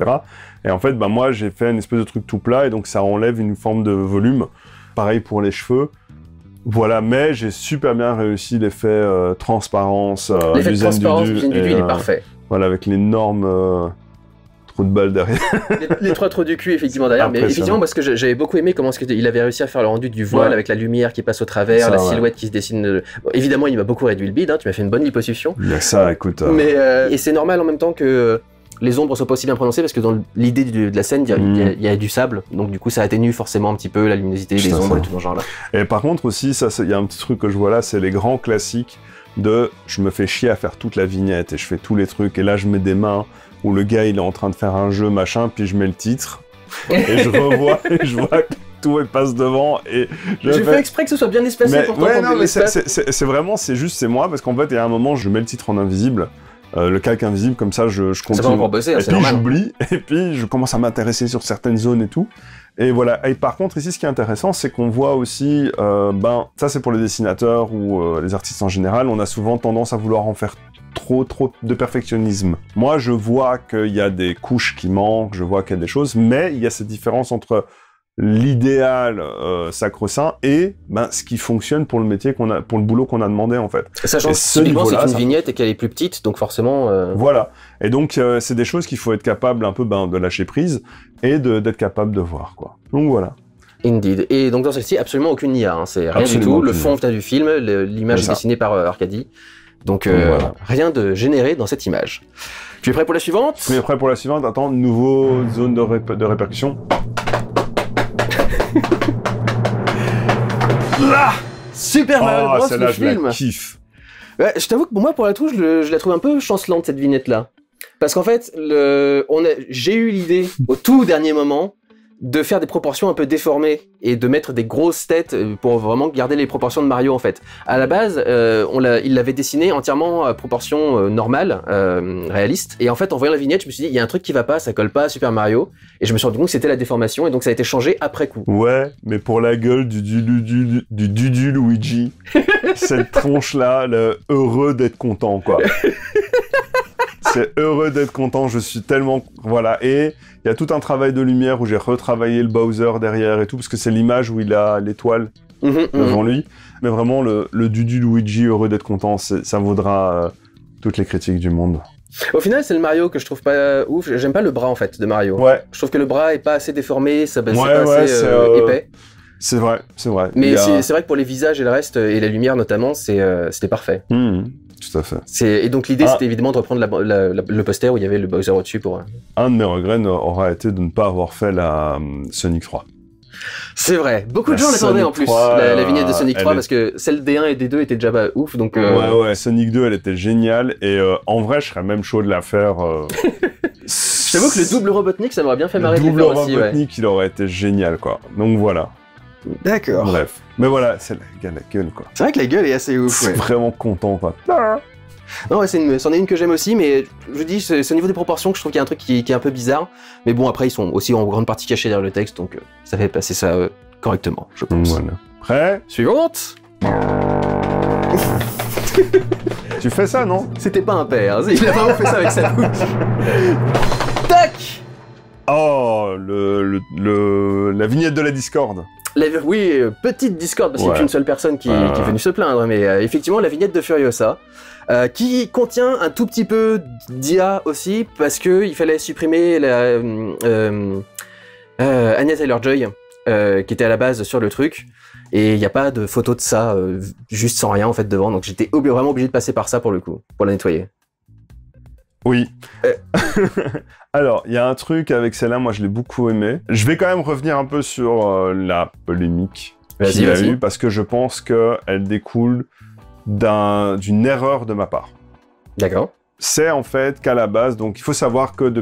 Et en fait, moi, j'ai fait une espèce de truc tout plat, et donc ça enlève une forme de volume. Pareil pour les cheveux. Voilà, mais j'ai super bien réussi l'effet transparence. L'effet de transparence du il est parfait. Voilà, avec l'énorme trou de balle derrière. les 3 trous du cul, effectivement, derrière. Mais effectivement, parce que j'avais beaucoup aimé comment il avait réussi à faire le rendu du voile avec la lumière qui passe au travers, ça, la silhouette qui se dessine. Bon, évidemment, il m'a beaucoup réduit le bide, hein, tu m'as fait une bonne liposuction. Il y a ça, écoute. Mais, et c'est normal en même temps que les ombres soient pas aussi bien prononcées parce que dans l'idée de la scène, il y a du sable, donc du coup ça atténue forcément un petit peu la luminosité, les ombres et tout dans ce genre-là. Et par contre aussi, il y a un petit truc que je vois là, c'est les grands classiques de je me fais chier à faire toute la vignette et je fais tous les trucs et là je mets des mains où le gars il est en train de faire un jeu machin, puis je mets le titre et je revois et je vois que tout passe devant et je fais exprès que ce soit bien espacé pour ouais, non, mais c'est vraiment, c'est moi parce qu'en fait il y a un moment je mets le titre en invisible. Le calque invisible, comme ça, je continue. C'est pas pour bosser, et c'est puis normal. j'oublie, et puis je commence à m'intéresser sur certaines zones et tout. Et voilà. Et par contre, ici, ce qui est intéressant, c'est qu'on voit aussi, ça c'est pour les dessinateurs ou les artistes en général, on a souvent tendance à vouloir en faire trop de perfectionnisme. Moi, je vois qu'il y a des couches qui manquent, je vois qu'il y a des choses, mais il y a cette différence entre l'idéal sacro-saint et ce qui fonctionne pour le métier qu'on a, pour le boulot qu'on a demandé en fait. Sachant que typiquement c'est une vignette et qu'elle est plus petite, donc forcément. Voilà. Et donc c'est des choses qu'il faut être capable un peu de lâcher prise et d'être capable de voir quoi. Donc voilà. Indeed. Et donc dans celle-ci absolument aucune IA, hein. C'est rien du tout. Le fond vient du film, l'image est dessinée par Arcadie. Donc voilà. Rien de généré dans cette image. Tu es prêt pour la suivante? Tu es prêt pour la suivante? Attends, nouveau zone de répercussion. Là Super Mario Bros, le film. La kiffe. Ouais, je t'avoue que pour moi, pour la touche, je la trouve un peu chancelante cette vignette-là, parce qu'en fait, j'ai eu l'idée au tout dernier moment de faire des proportions un peu déformées et de mettre des grosses têtes pour vraiment garder les proportions de Mario en fait. À la base, il l'avait dessiné entièrement à proportions normales, réalistes. Et en fait, en voyant la vignette, je me suis dit, il y a un truc qui va pas, ça colle pas à Super Mario. Et je me suis rendu compte que c'était la déformation et donc ça a été changé après coup. Ouais, mais pour la gueule du Dudu Luigi, cette tronche-là, heureux d'être content quoi. C'est heureux d'être content, je suis tellement... Voilà, et il y a tout un travail de lumière où j'ai retravaillé le Bowser derrière et tout, parce que c'est l'image où il a l'étoile devant lui. Mais vraiment, le Dudu Luigi heureux d'être content, ça vaudra toutes les critiques du monde. Au final, c'est le Mario que je trouve pas ouf. J'aime pas le bras, en fait, de Mario. Ouais. Je trouve que le bras est pas assez déformé, c'est pas assez épais. C'est vrai, c'est vrai. Mais c'est vrai que pour les visages et le reste, et la lumière notamment, c'était parfait. Tout à fait. Et donc l'idée, c'était évidemment de reprendre le poster où il y avait le Bowser au-dessus pour... Un de mes regrets aura été de ne pas avoir fait la Sonic 3. C'est vrai, beaucoup de gens l'attendaient en plus, la vignette de Sonic 3, parce que celle D1 et D2 étaient déjà pas ouf, donc... Ouais, Sonic 2, elle était géniale, et en vrai, je serais même chaud de la faire... Je t'avoue que le double Robotnik, ça m'aurait bien fait marrer de le faire aussi, Le double Robotnik, il aurait été génial, quoi. Donc voilà. D'accord. Bref. Mais voilà, c'est la gueule, quoi. C'est vrai que la gueule est assez ouf, ouais. Vraiment content, quoi. Non, ouais, c'en est une que j'aime aussi, mais je dis, c'est au niveau des proportions que je trouve qu'il y a un truc qui est un peu bizarre. Mais bon, après, ils sont aussi en grande partie cachés derrière le texte, donc ça fait passer ça correctement, je pense. Voilà. Prêt? Suivante. Tu fais ça, non? C'était pas un père, hein. Il a vraiment fait ça avec sa bouche. Tac! Oh, la vignette de la Discord. Oui, petite Discord, parce qu'il n'y a qu'une seule personne qui est venue se plaindre, mais effectivement, la vignette de Furiosa, qui contient un tout petit peu d'IA aussi, parce qu'il fallait supprimer Anya Taylor-Joy, qui était à la base sur le truc, et il n'y a pas de photo de ça, juste sans rien en fait devant, donc j'étais vraiment obligé de passer par ça pour le coup, pour la nettoyer. Oui. Alors, il y a un truc avec celle-là, moi je l'ai beaucoup aimé. Je vais quand même revenir un peu sur la polémique qu'il y a eu, parce que je pense qu'elle découle d'une erreur de ma part. D'accord. C'est en fait qu'à la base, donc il faut savoir que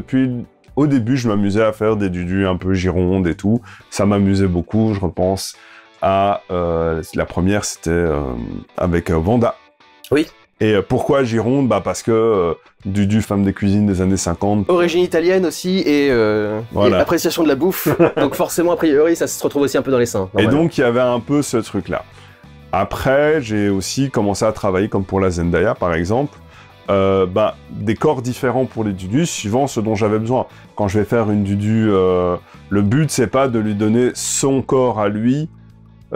au début, je m'amusais à faire des dudus un peu girondes et tout. Ça m'amusait beaucoup, je repense à... la première, c'était avec Wanda. Oui. Et pourquoi Gironde? Bah parce que Dudu, femme des cuisines des années 50. Origine italienne aussi et Voilà. appréciation de la bouffe. Donc forcément, a priori, ça se retrouve aussi un peu dans les seins. Et donc il y avait un peu ce truc-là. Après, j'ai aussi commencé à travailler, comme pour la Zendaya par exemple, des corps différents pour les Dudus, suivant ce dont j'avais besoin. Quand je vais faire une Dudu, le but c'est pas de lui donner son corps à lui.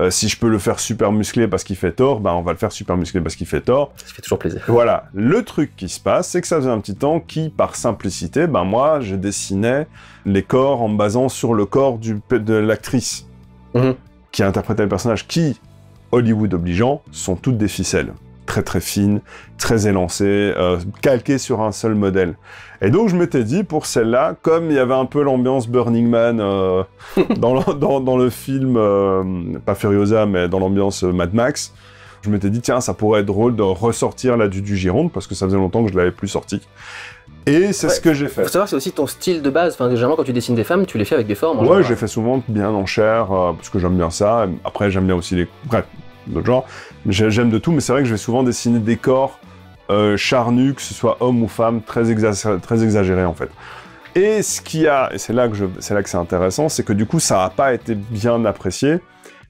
Si je peux le faire super musclé parce qu'il fait tort, on va le faire super musclé parce qu'il fait tort. Ça fait toujours plaisir. Voilà. Le truc qui se passe, c'est que ça faisait un petit temps par simplicité, moi, je dessinais les corps en me basant sur le corps de l'actrice qui a interprété le personnage, qui, Hollywood obligeant, sont toutes des ficelles. Très très fines, très élancées, calquées sur un seul modèle. Et donc je m'étais dit, pour celle-là, comme il y avait un peu l'ambiance Burning Man dans le film, pas Furiosa, mais dans l'ambiance Mad Max, je m'étais dit, tiens, ça pourrait être drôle de ressortir la du Gironde, parce que ça faisait longtemps que je l'avais plus sorti. Et c'est ce que j'ai fait. Faut savoir que c'est aussi ton style de base. Enfin, généralement, quand tu dessines des femmes, tu les fais avec des formes. Ouais, j'ai fait souvent bien en chair, parce que j'aime bien ça. Après, j'aime bien aussi bref, d'autres genres. J'aime de tout, mais c'est vrai que je vais souvent dessiner des corps charnus, que ce soit homme ou femme, très exagérés en fait. Et ce qu'il y a, et c'est là que c'est intéressant, c'est que du coup, ça n'a pas été bien apprécié.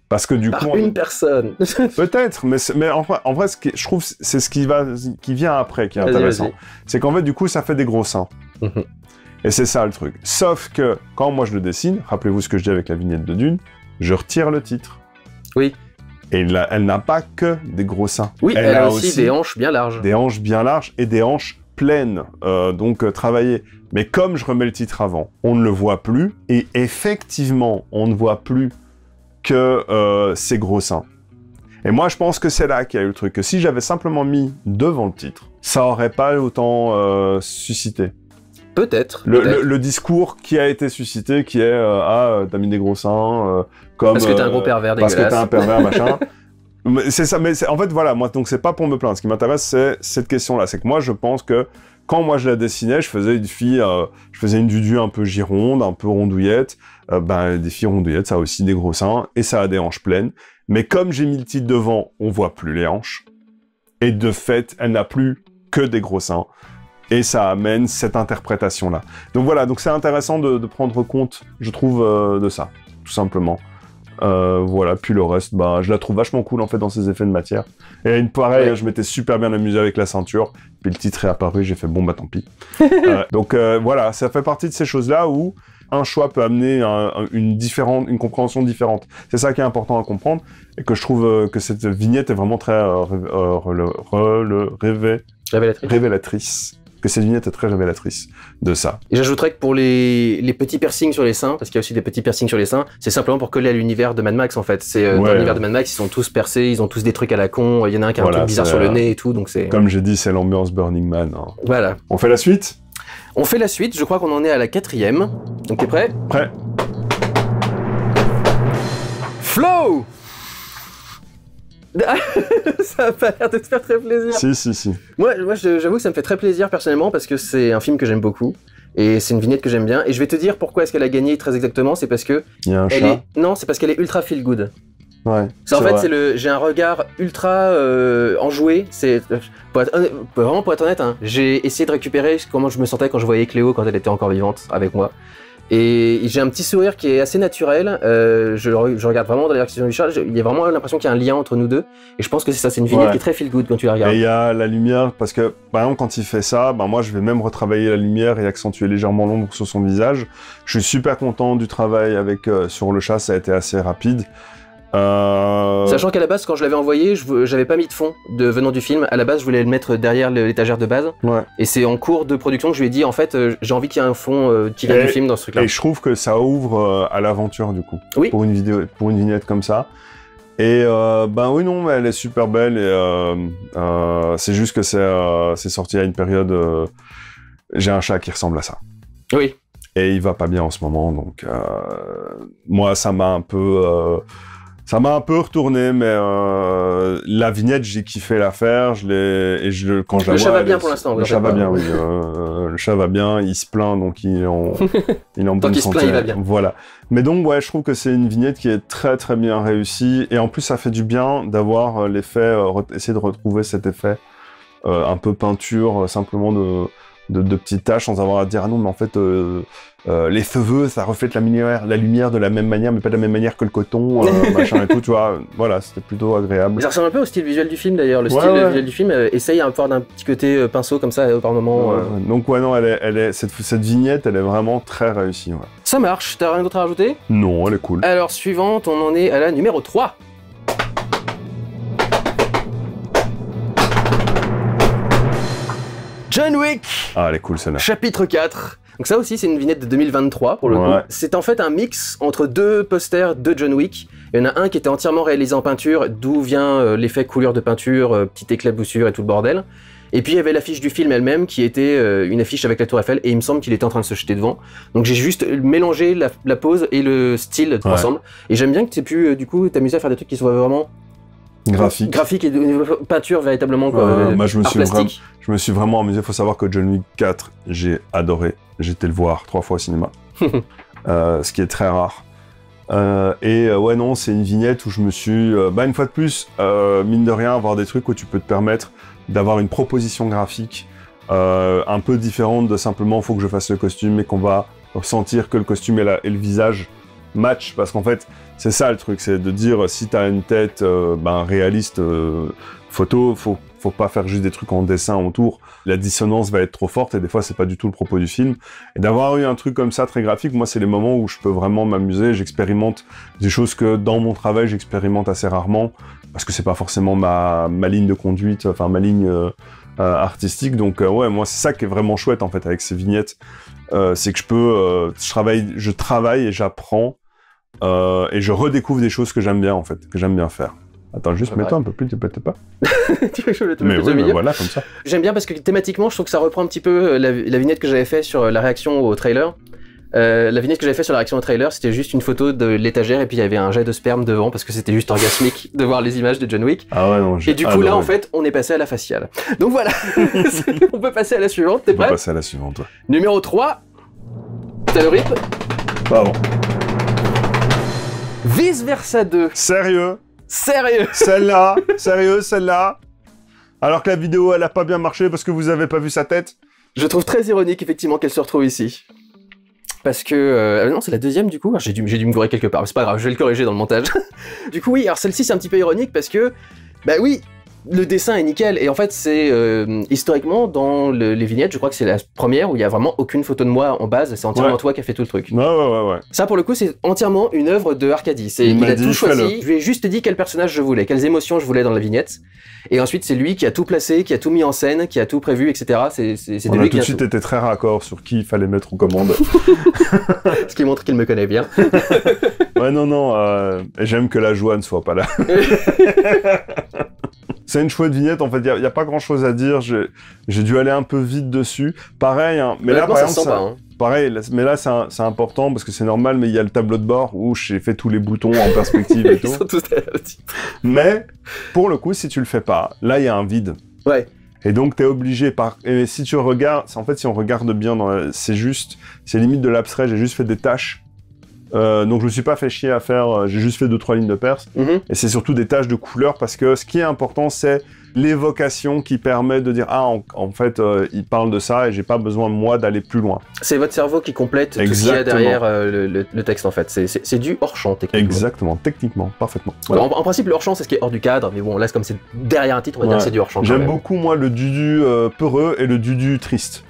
Parce que du coup... Par une personne. Peut-être, mais en vrai, je trouve c'est ce qui vient après qui est intéressant. C'est qu'en fait, du coup, ça fait des gros seins. Et c'est ça le truc. Sauf que, quand moi je le dessine, rappelez-vous ce que je dis avec la vignette de Dune, je retire le titre. Oui. Et elle n'a pas que des gros seins. Oui, elle a aussi des hanches bien larges. Des hanches bien larges et des hanches pleines, donc travaillées. Mais comme je remets le titre avant, on ne le voit plus. Et effectivement, on ne voit plus que ces gros seins. Et moi, je pense que c'est là qu'il y a eu le truc. Que si j'avais simplement mis devant le titre, ça aurait pas autant suscité. Peut-être. Le discours qui a été suscité, qui est t'as mis des gros seins, comme parce que t'es un gros pervers dégueulasse. Parce que t'es un pervers machin. C'est ça, mais en fait voilà, moi donc c'est pas pour me plaindre. Ce qui m'intéresse, c'est cette question-là, c'est que moi je pense que quand moi je la dessinais, je faisais une fille, je faisais une Dudu un peu gironde, un peu rondouillette. Des filles rondouillettes, ça a aussi des gros seins et ça a des hanches pleines. Mais comme j'ai mis le titre devant, on voit plus les hanches. Et de fait, elle n'a plus que des gros seins. Et ça amène cette interprétation-là. Donc voilà, donc c'est intéressant de prendre compte, je trouve, de ça, tout simplement. Voilà, puis le reste, je la trouve vachement cool en fait dans ses effets de matière. Et une pareille, je m'étais super bien amusé avec la ceinture, puis le titre est apparu, j'ai fait bon tant pis. Donc voilà, ça fait partie de ces choses-là où un choix peut amener une compréhension différente. C'est ça qui est important à comprendre, et que je trouve que cette vignette est vraiment très révélatrice. Que cette vignette est très révélatrice de ça. Et j'ajouterais que pour les petits piercings sur les seins, parce qu'il y a aussi des petits piercings sur les seins, c'est simplement pour coller à l'univers de Mad Max en fait. C'est dans l'univers de Mad Max, ils sont tous percés, ils ont tous des trucs à la con, il y en a un qui a un truc bizarre sur le nez et tout, donc c'est... Comme j'ai dit, c'est l'ambiance Burning Man. Hein. Voilà. On fait la suite? On fait la suite, je crois qu'on en est à la 4e. Donc t'es prêt? Prêt. Flow. Ça a pas l'air de te faire très plaisir. Si. Moi j'avoue que ça me fait très plaisir personnellement parce que c'est un film que j'aime beaucoup et c'est une vignette que j'aime bien. Et je vais te dire pourquoi est-ce qu'elle a gagné très exactement. C'est parce que il y a un chat. Non, c'est parce qu'elle est ultra feel good. Ouais. En fait, j'ai un regard ultra enjoué. Pour être honnête, hein, j'ai essayé de récupérer comment je me sentais quand je voyais Cléo quand elle était encore vivante avec moi. Et j'ai un petit sourire qui est assez naturel. Je regarde vraiment dans la direction du chat. Il y a vraiment l'impression qu'il y a un lien entre nous deux. Et je pense que c'est ça, c'est une vignette qui est très feel good quand tu la regardes. Et il y a la lumière, parce que par exemple quand il fait ça, moi je vais même retravailler la lumière et accentuer légèrement l'ombre sur son visage. Je suis super content du travail sur le chat, ça a été assez rapide. Sachant qu'à la base, quand je l'avais envoyé, j'avais pas mis de fond venant du film. À la base, je voulais le mettre derrière l'étagère de base. Ouais. Et c'est en cours de production que je lui ai dit, en fait, j'ai envie qu'il y ait un fond qui vient du film dans ce truc-là. Et je trouve que ça ouvre à l'aventure, du coup. Oui. Pour une vignette comme ça. Et oui, non, mais elle est super belle. Et c'est juste que c'est sorti à une période... j'ai un chat qui ressemble à ça. Oui. Et il va pas bien en ce moment, donc... moi, ça m'a un peu... Ça m'a un peu retourné, mais la vignette, j'ai kiffé la faire. Quand je la vois, le chat va bien pour l'instant. Le chat va bien, oui. Le chat va bien, il se plaint, donc il est en bonne santé. Se plaint, il va bien. Voilà. Mais donc, ouais, je trouve que c'est une vignette qui est très très bien réussie. Et en plus, ça fait du bien d'avoir l'effet, essayer de retrouver cet effet un peu peinture, simplement de petites taches, sans avoir à dire ah non mais en fait les cheveux ça reflète la lumière de la même manière, mais pas de la même manière que le coton, machin et tout, tu vois. Voilà, c'était plutôt agréable. Ça ressemble un peu au style visuel du film d'ailleurs. Le style visuel du film essaye un peu d'un petit côté pinceau comme ça par moment. Donc ouais non, cette vignette, elle est vraiment très réussie. Ouais. Ça marche. T'as rien d'autre à rajouter? Non, elle est cool. Alors suivante, on en est à la numéro 3. John Wick. Ah, elle est cool celle-là. Chapitre 4. Donc ça aussi, c'est une vignette de 2023 pour le coup. C'est en fait un mix entre deux posters de John Wick. Il y en a un qui était entièrement réalisé en peinture, d'où vient l'effet couleur de peinture, petite éclaboussure et tout le bordel. Et puis il y avait l'affiche du film elle-même qui était une affiche avec la Tour Eiffel, et il me semble qu'il était en train de se jeter devant. Donc j'ai juste mélangé la pose et le style ensemble. Et j'aime bien que tu aies pu du coup t'amuser à faire des trucs qui soient vraiment graphique et de peinture véritablement quoi, moi je me suis vraiment amusé. Il faut savoir que John Wick 4 j'ai adoré, j'ai été le voir 3 fois au cinéma. Ce qui est très rare, ouais non, c'est une vignette où je me suis une fois de plus mine de rien, avoir des trucs où tu peux te permettre d'avoir une proposition graphique un peu différente de simplement faut que je fasse le costume, et qu'on va sentir que le costume et le visage match, parce qu'en fait c'est ça le truc, c'est de dire si t'as une tête réaliste photo, faut pas faire juste des trucs en dessin autour, la dissonance va être trop forte et des fois c'est pas du tout le propos du film. Et d'avoir eu un truc comme ça très graphique, moi c'est les moments où je peux vraiment m'amuser, j'expérimente des choses que dans mon travail j'expérimente assez rarement, parce que c'est pas forcément ma ligne de conduite, enfin ma ligne artistique, donc ouais, moi c'est ça qui est vraiment chouette en fait avec ces vignettes, c'est que je travaille et j'apprends, et je redécouvre des choses que j'aime bien en fait, que j'aime bien faire. Attends, juste mets-toi un peu plus, tu peux pas. Tu veux que je mette mais plus oui, au milieu? voilà, comme ça. J'aime bien parce que thématiquement, je trouve que ça reprend un petit peu la vignette que j'avais fait sur la réaction au trailer. La vignette que j'avais fait sur la réaction au trailer, c'était juste une photo de l'étagère et puis il y avait un jet de sperme devant parce que c'était juste orgasmique de voir les images de John Wick. Ah ouais, non, et du coup là, en fait, on est passé à la faciale. Donc voilà, on peut passer à la suivante, t'es prêt? On peut passer à la suivante, ouais. Numéro 3, t'as le rip? Pardon. Vice Versa 2. Sérieux? Sérieux? Celle-là? Sérieux, celle-là? Alors que la vidéo, elle a pas bien marché parce que vous avez pas vu sa tête? Je trouve très ironique, effectivement, qu'elle se retrouve ici. Parce que... non, c'est la deuxième, du coup. J'ai dû me gourer quelque part, mais c'est pas grave, je vais le corriger dans le montage. Du coup, oui, alors celle-ci, c'est un petit peu ironique parce que... Bah oui, le dessin est nickel, et en fait, c'est... historiquement, dans les vignettes, je crois que c'est la première où il y a vraiment aucune photo de moi en base, c'est entièrement toi qui a fait tout le truc. Ouais. Ça, pour le coup, c'est entièrement une œuvre de Arcadi. Il a tout choisi, je lui ai juste dit quel personnage je voulais, quelles émotions je voulais dans la vignette. Et ensuite, c'est lui qui a tout placé, qui a tout mis en scène, qui a tout prévu, etc. On a tout de suite été très raccord sur qui il fallait mettre aux commandes. Ce qui montre qu'il me connaît bien. Ouais, non, j'aime que la joie ne soit pas là. C'est une chouette vignette, en fait, il n'y a pas grand-chose à dire, j'ai dû aller un peu vite dessus. Pareil, hein, mais là, par exemple, pareil, mais là, c'est important, parce que c'est normal, mais il y a le tableau de bord où j'ai fait tous les boutons en perspective et tout. Ils sont tous stéréotypes. Mais, pour le coup, si tu le fais pas, là, il y a un vide. Ouais. Et donc, t'es obligé et si tu regardes, en fait, si on regarde bien, c'est limite de l'abstrait, j'ai juste fait des tâches. Donc je me suis pas fait chier à faire, j'ai juste fait 2-3 lignes de perse, et c'est surtout des taches de couleur, parce que ce qui est important, c'est l'évocation qui permet de dire en fait il parle de ça et j'ai pas besoin moi d'aller plus loin. C'est votre cerveau qui complète tout ce qu'il y a derrière le texte en fait, c'est du hors-champ techniquement. Exactement, techniquement, parfaitement. Voilà. En principe le hors-champ c'est ce qui est hors du cadre, mais bon là comme c'est derrière un titre on va dire que c'est du hors-champ. J'aime beaucoup moi le dudu peureux et le dudu triste.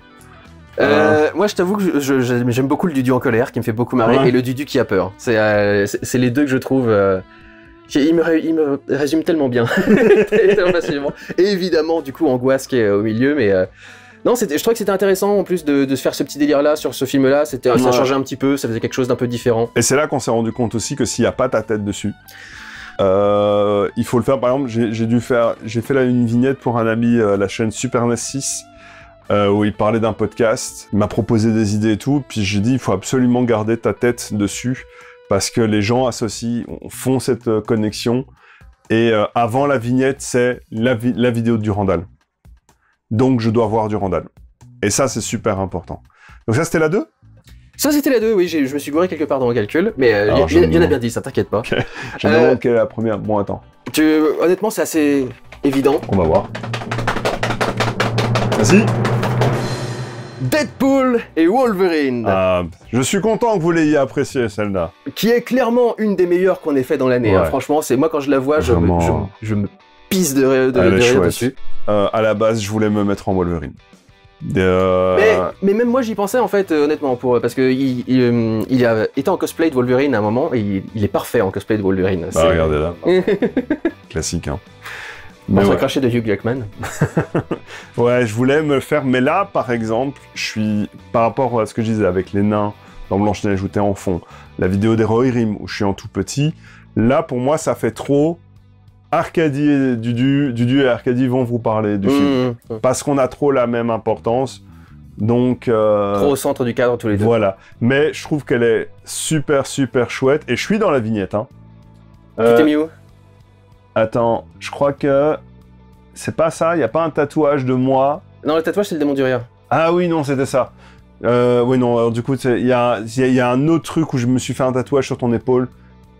Moi je t'avoue que j'aime beaucoup le dudu en colère qui me fait beaucoup marrer, et le dudu qui a peur. C'est les deux que je trouve... il me résume tellement bien, tellement facilement. Et évidemment du coup Angoisse qui est au milieu, mais... Non, je trouvais que c'était intéressant en plus de se faire ce petit délire là sur ce film là, ça changeait un petit peu, ça faisait quelque chose d'un peu différent. Et c'est là qu'on s'est rendu compte aussi que s'il n'y a pas ta tête dessus, il faut le faire. Par exemple, j'ai fait là une vignette pour un ami, la chaîne Super NES 6, où il parlait d'un podcast, il m'a proposé des idées et tout, puis j'ai dit il faut absolument garder ta tête dessus, parce que les gens font cette connexion, et avant la vignette, c'est la vidéo de Durandal. Donc je dois voir Durandal. Et ça, c'est super important. Donc ça, c'était la 2 ? Ça, c'était la 2, oui, je me suis gouré quelque part dans le calcul, mais il y en a bien 10, ça t'inquiète pas. Okay. Je me demande quelle est la première. Bon, attends. Honnêtement, c'est assez évident. On va voir. Vas-y. Deadpool et Wolverine. Ah, je suis content que vous l'ayez apprécié, celle-là. Qui est clairement une des meilleures qu'on ait fait dans l'année. Ouais. Hein. Franchement, c'est moi quand je la vois, je me pisse de rire dessus. À la base, je voulais me mettre en Wolverine. Mais même moi j'y pensais en fait honnêtement parce que il a été en cosplay de Wolverine à un moment et il est parfait en cosplay de Wolverine. Bah regardez là. Classique hein. On s'est craché de Hugh Jackman. Ouais, je voulais me le faire, mais là par exemple, je suis par rapport à ce que je disais avec les nains dans Blanche-Neige où t'es en fond, la vidéo des Rohirrim où je suis en tout petit, là pour moi ça fait trop. Arcadie et Dudu et Arcadie vont vous parler du film. Parce qu'on a trop la même importance. Donc... Trop au centre du cadre tous les deux. Voilà. Mais je trouve qu'elle est super, super chouette. Et je suis dans la vignette. Hein. Tu t'es mis où? Attends, je crois que... C'est pas ça, il n'y a pas un tatouage de moi. Non, le tatouage, c'est le démon du rire. Ah oui, non, c'était ça. Oui, non, alors, du coup, il y a un autre truc où je me suis fait un tatouage sur ton épaule.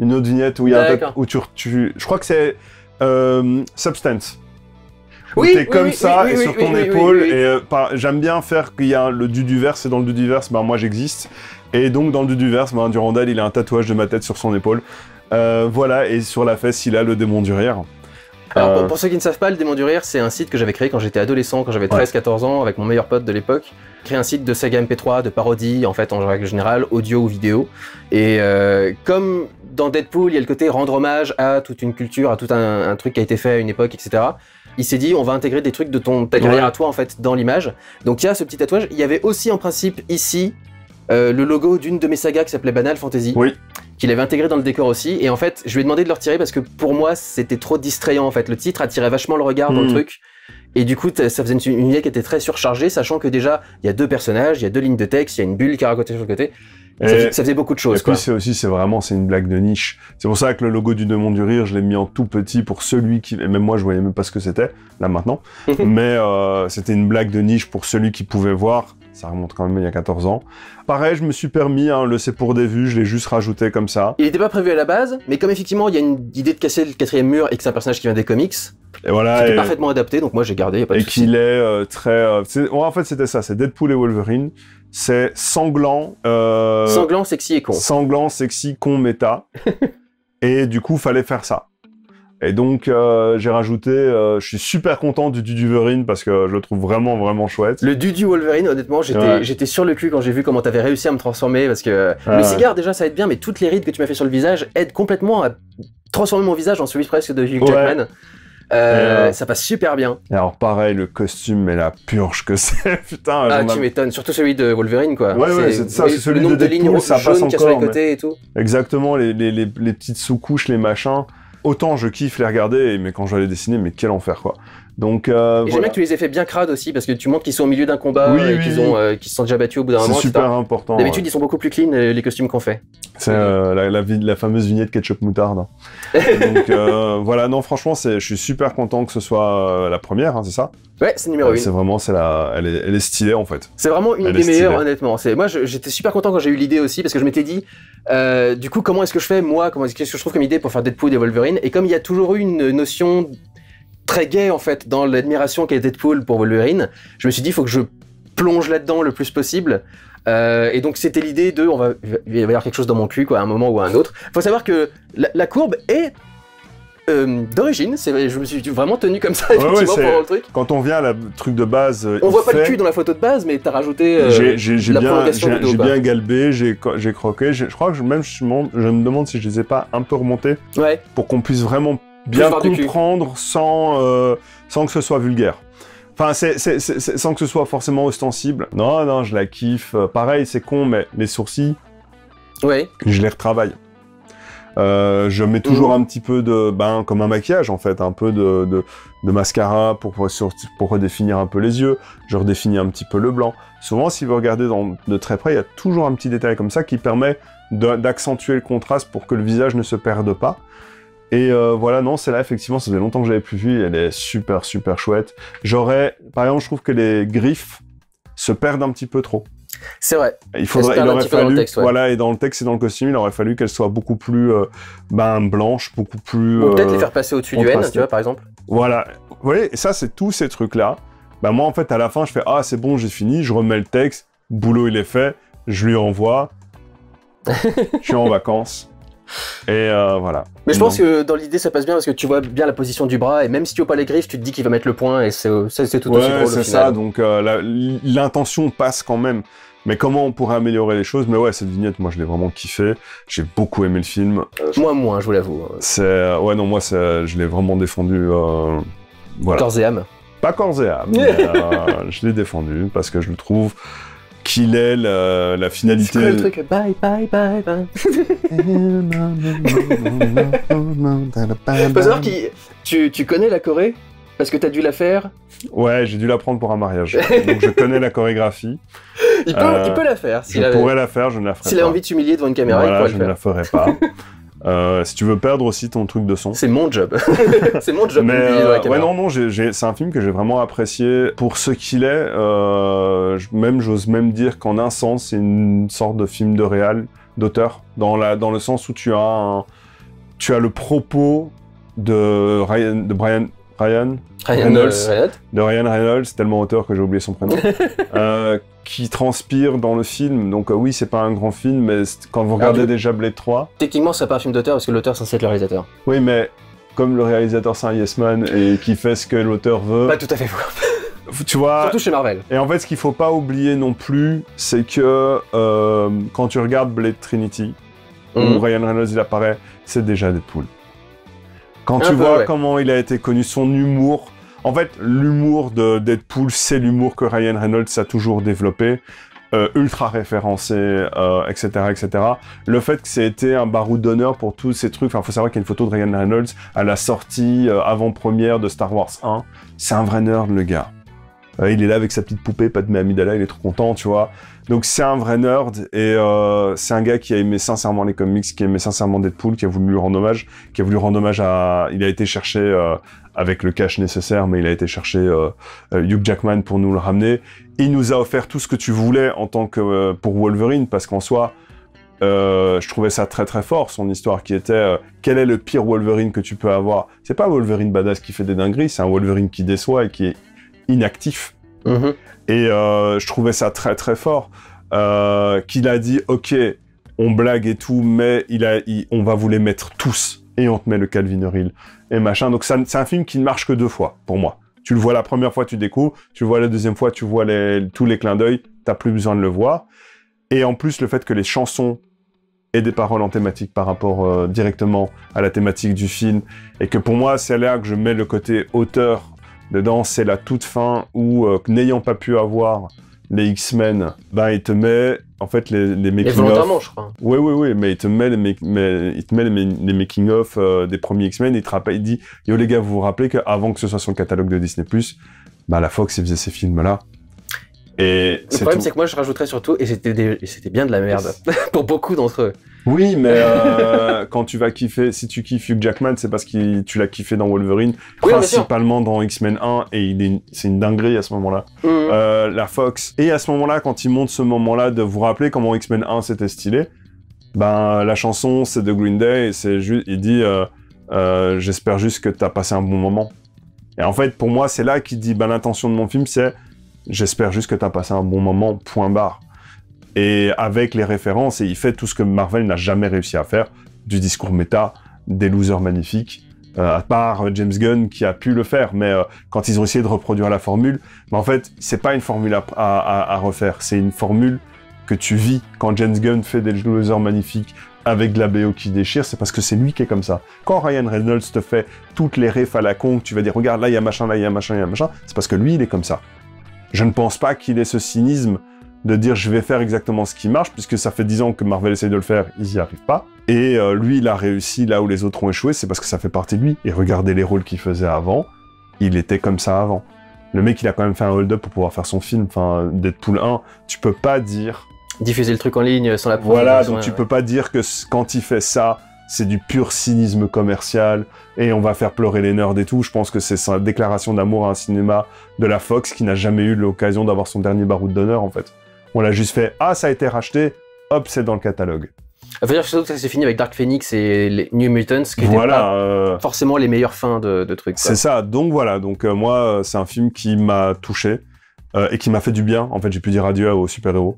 Une autre vignette où il y a où je crois que c'est Substance. Oui, t'es comme ça et sur ton épaule et j'aime bien faire qu'il y a le Duduverse et dans le Duduverse, moi j'existe et donc dans le Duduverse, Durandal il a un tatouage de ma tête sur son épaule. Voilà, et sur la fesse il a le démon du rire. Alors pour ceux qui ne savent pas, le démon du rire c'est un site que j'avais créé quand j'étais adolescent, quand j'avais 13-14 ans avec mon meilleur pote de l'époque. Créé un site de saga MP3, de parodie en fait en règle générale, audio ou vidéo. Et comme dans Deadpool il y a le côté rendre hommage à toute une culture, à tout un truc qui a été fait à une époque, etc. Il s'est dit on va intégrer des trucs de ta carrière à toi en fait dans l'image. Donc il y a ce petit tatouage. Il y avait aussi en principe ici le logo d'une de mes sagas qui s'appelait Banal Fantasy. Oui. Qu'il avait intégré dans le décor aussi, et en fait, je lui ai demandé de le retirer parce que pour moi, c'était trop distrayant en fait. Le titre attirait vachement le regard dans le truc, et du coup, ça faisait une idée qui était très surchargée, sachant que déjà, il y a deux personnages, il y a deux lignes de texte, il y a une bulle qui est racotée sur le côté. Ça faisait beaucoup de choses. Et puis c'est une blague de niche. C'est pour ça que le logo du démon du rire, je l'ai mis en tout petit pour celui qui... Et même moi, je voyais même pas ce que c'était, là maintenant. Mais c'était une blague de niche pour celui qui pouvait voir. Ça remonte quand même il y a 14 ans. Pareil, je me suis permis, le c'est pour des vues, je l'ai juste rajouté comme ça. Il n'était pas prévu à la base, mais comme effectivement il y a une idée de casser le quatrième mur et que c'est un personnage qui vient des comics, et voilà, c'était parfaitement adapté, donc moi j'ai gardé, y a pas de souci. Et qu'il est très... en fait c'était ça, c'est Deadpool et Wolverine, c'est sanglant... Sanglant, sexy et con. Sanglant, sexy, con, méta. Et du coup, fallait faire ça. Et donc, j'ai rajouté... je suis super content du Wolverine parce que je le trouve vraiment, vraiment chouette. Le Dudu Wolverine, honnêtement, j'étais sur le cul quand j'ai vu comment t'avais réussi à me transformer parce que le cigare, déjà, ça aide bien, mais toutes les rides que tu m'as fait sur le visage aident complètement à transformer mon visage en celui presque de Hugh Jackman. Ça passe super bien. Et alors pareil, le costume et la purge que c'est, putain. Ah, tu m'étonnes, surtout celui de Wolverine, quoi. Ouais, c'est ça, c'est celui de Deadpool, ça passe encore. Sur les côtés et tout. Exactement, les petites sous-couches, les machins. Autant je kiffe les regarder, mais quand je vais les dessiner, mais quel enfer, quoi. Donc, et j'aime bien que tu les aies fait bien crades aussi, parce que tu montres qu'ils sont au milieu d'un combat, et qu'ils se sont déjà battus au bout d'un moment. C'est super important. D'habitude, ils sont beaucoup plus clean, les costumes qu'on fait. C'est la fameuse vignette ketchup moutarde. Donc voilà, non, franchement, je suis super content que ce soit la première, hein, c'est ça? Ouais, c'est numéro 1. C'est vraiment, elle est stylée en fait. C'est vraiment une des meilleures, honnêtement. Moi, j'étais super content quand j'ai eu l'idée aussi, parce que je m'étais dit, du coup, comment est-ce que je fais, moi, qu'est-ce que je trouve comme idée pour faire Deadpool et Wolverine? Et comme il y a toujours eu une notion très gay, en fait, dans l'admiration qu'est Deadpool pour Wolverine, je me suis dit, il faut que je plonge là-dedans le plus possible. Et donc, c'était l'idée de, il va y avoir quelque chose dans mon cul, quoi, à un moment ou à un autre. Faut savoir que la courbe est d'origine, je me suis vraiment tenu comme ça effectivement pendant le truc. Quand on vient à la truc de base, on voit pas le cul dans la photo de base, mais t'as rajouté la prolongation du dos. J'ai bien galbé, j'ai croqué. Je crois que je me demande si je les ai pas un peu remontés, pour qu'on puisse vraiment bien comprendre sans que ce soit vulgaire. Enfin, sans que ce soit forcément ostensible. Non, je la kiffe. Pareil, c'est con, mais les sourcils, je les retravaille. Je mets toujours un petit peu comme un maquillage en fait, un peu de mascara pour redéfinir un peu les yeux. Je redéfinis un petit peu le blanc. Souvent, si vous regardez de très près, il y a toujours un petit détail comme ça qui permet d'accentuer le contraste pour que le visage ne se perde pas. Et voilà, non, celle-là, effectivement, ça faisait longtemps que j'avais plus vu, elle est super, super chouette. Par exemple, je trouve que les griffes se perdent un petit peu trop. C'est vrai. Il aurait fallu, voilà, et dans le texte et dans le costume, il aurait fallu qu'elles soient beaucoup plus blanches, beaucoup plus... Ou peut-être les faire passer au-dessus du N, tu vois, par exemple. Voilà. Vous voyez, et ça, c'est tous ces trucs-là. Bah moi, en fait, à la fin, je fais « Ah, c'est bon, j'ai fini », je remets le texte, boulot, il est fait, je lui envoie, je suis en vacances, et voilà. Mais je pense que dans l'idée, ça passe bien parce que tu vois bien la position du bras, et même si tu vois pas les griffes, tu te dis qu'il va mettre le point, et c'est tout aussi drôle au final. c'est ça, donc l'intention passe quand même. Mais comment on pourrait améliorer les choses? Mais ouais, cette vignette, moi, je l'ai vraiment kiffé. J'ai beaucoup aimé le film. Moi, moins, je vous l'avoue. Ouais, non, moi, je l'ai vraiment défendu. Voilà. Corps et âme. Pas corps et âme, mais je l'ai défendu parce que je le trouve qu'il est la finalité. C'est quoi le truc? Bye, bye, bye, bye. Faut savoir que tu connais la Corée? Parce que t'as dû la faire? Ouais, j'ai dû l'apprendre pour un mariage. Donc je connais la chorégraphie. Il peut la faire. Je pourrais la faire, je ne la ferai pas. S'il a envie de s'humilier devant une caméra, voilà, il pourrait le faire. Je ne la ferai pas. Si tu veux perdre aussi ton truc de son. C'est mon job. C'est mon job. Mais ouais, non, c'est un film que j'ai vraiment apprécié pour ce qu'il est. J'ose même dire qu'en un sens, c'est une sorte de film de réal, d'auteur, dans le sens où tu as le propos de Ryan Reynolds, tellement auteur que j'ai oublié son prénom, qui transpire dans le film. Donc oui, c'est pas un grand film, mais quand vous regardez déjà Blade 3... Techniquement, c'est pas un film d'auteur, parce que l'auteur, c'est censé être le réalisateur. Oui, mais comme le réalisateur, c'est un yes man, et qui fait ce que l'auteur veut... Pas tout à fait faux. Tu vois... Surtout chez Marvel. Et en fait, ce qu'il faut pas oublier non plus, c'est que quand tu regardes Blade Trinity, où Ryan Reynolds il apparaît, c'est déjà Deadpool. Quand tu vois comment il a été connu, son humour... En fait, l'humour de Deadpool, c'est l'humour que Ryan Reynolds a toujours développé, ultra référencé, etc., etc. Le fait que c'est été un baroud d'honneur pour tous ces trucs... Enfin, faut savoir qu'il y a une photo de Ryan Reynolds à la sortie avant-première de Star Wars 1. C'est un vrai nerd, le gars. Il est là avec sa petite poupée, Padmé Amidala, il est trop content, tu vois. Donc c'est un vrai nerd, et c'est un gars qui a aimé sincèrement les comics, qui aimait sincèrement Deadpool, qui a voulu lui rendre hommage, Il a été chercher, avec le cash nécessaire, mais il a été chercher Hugh Jackman pour nous le ramener. Il nous a offert tout ce que tu voulais en tant que pour Wolverine, parce qu'en soi, je trouvais ça très très fort, son histoire qui était quel est le pire Wolverine que tu peux avoir? C'est pas Wolverine badass qui fait des dingueries, c'est un Wolverine qui déçoit et qui est inactif. Et je trouvais ça très très fort qu'il a dit ok, on blague et tout, mais on va vous les mettre tous et on te met le Calvin Hill et machin. Donc c'est un film qui ne marche que 2 fois pour moi. Tu le vois la première fois, tu découvres, tu le vois la deuxième fois, tu vois tous les clins d'œil, t'as plus besoin de le voir. Et en plus le fait que les chansons aient des paroles en thématique par rapport directement à la thématique du film, et que pour moi c'est là que je mets le côté auteur dedans, c'est la toute fin où, n'ayant pas pu avoir les X-Men, ben il te met, en fait, les making-of... Et volontairement, je crois. Oui, mais il te met les making-of des premiers X-Men, il te rappelle, il dit « Yo les gars, vous vous rappelez qu'avant que ce soit sur le catalogue de Disney+, ben la Fox, il faisait ces films-là. » Et le problème, c'est que moi, je rajouterais surtout, et c'était bien de la merde, pour beaucoup d'entre eux. Oui, mais quand tu vas kiffer, si tu kiffes Hugh Jackman, c'est parce que tu l'as kiffé dans Wolverine, principalement dans X-Men 1, et c'est une dinguerie à ce moment-là. La Fox. Et à ce moment-là, quand il monte ce moment-là de vous rappeler comment X-Men 1 c'était stylé, ben la chanson c'est de Green Day, et c'est juste, il dit j'espère juste que t'as passé un bon moment. Et en fait, pour moi, c'est là qu'il dit ben l'intention de mon film, c'est j'espère juste que t'as passé un bon moment, point barre. Et avec les références, et il fait tout ce que Marvel n'a jamais réussi à faire, du discours méta, des losers magnifiques, à part James Gunn qui a pu le faire, mais quand ils ont essayé de reproduire la formule, mais en fait, c'est pas une formule à refaire, c'est une formule que tu vis. Quand James Gunn fait des losers magnifiques avec de la BO qui déchire, c'est parce que c'est lui qui est comme ça. Quand Ryan Reynolds te fait toutes les refs à la con, tu vas dire, regarde, là il y a machin, là il y a machin, il y a machin, c'est parce que lui, il est comme ça. Je ne pense pas qu'il ait ce cynisme de dire je vais faire exactement ce qui marche, puisque ça fait 10 ans que Marvel essaye de le faire, ils y arrivent pas. Et lui, il a réussi là où les autres ont échoué, c'est parce que ça fait partie de lui. Et regardez les rôles qu'il faisait avant, il était comme ça avant. Le mec, il a quand même fait un hold-up pour pouvoir faire son film, enfin, Deadpool 1, tu peux pas dire... Diffuser le truc en ligne sans la preuve. Voilà, donc tu peux pas dire que quand il fait ça, c'est du pur cynisme commercial, et on va faire pleurer les nerds et tout. Je pense que c'est sa déclaration d'amour à un cinéma de la Fox qui n'a jamais eu l'occasion d'avoir son dernier baroud d'honneur, en fait. On l'a juste fait, ah, ça a été racheté, hop, c'est dans le catalogue. Ça veut dire que ça s'est fini avec Dark Phoenix et les New Mutants, qui étaient Voilà, pas forcément les meilleures fins de trucs. c'est ça. Donc voilà, donc moi, c'est un film qui m'a touché et qui m'a fait du bien. En fait, j'ai pu dire adieu aux super-héros.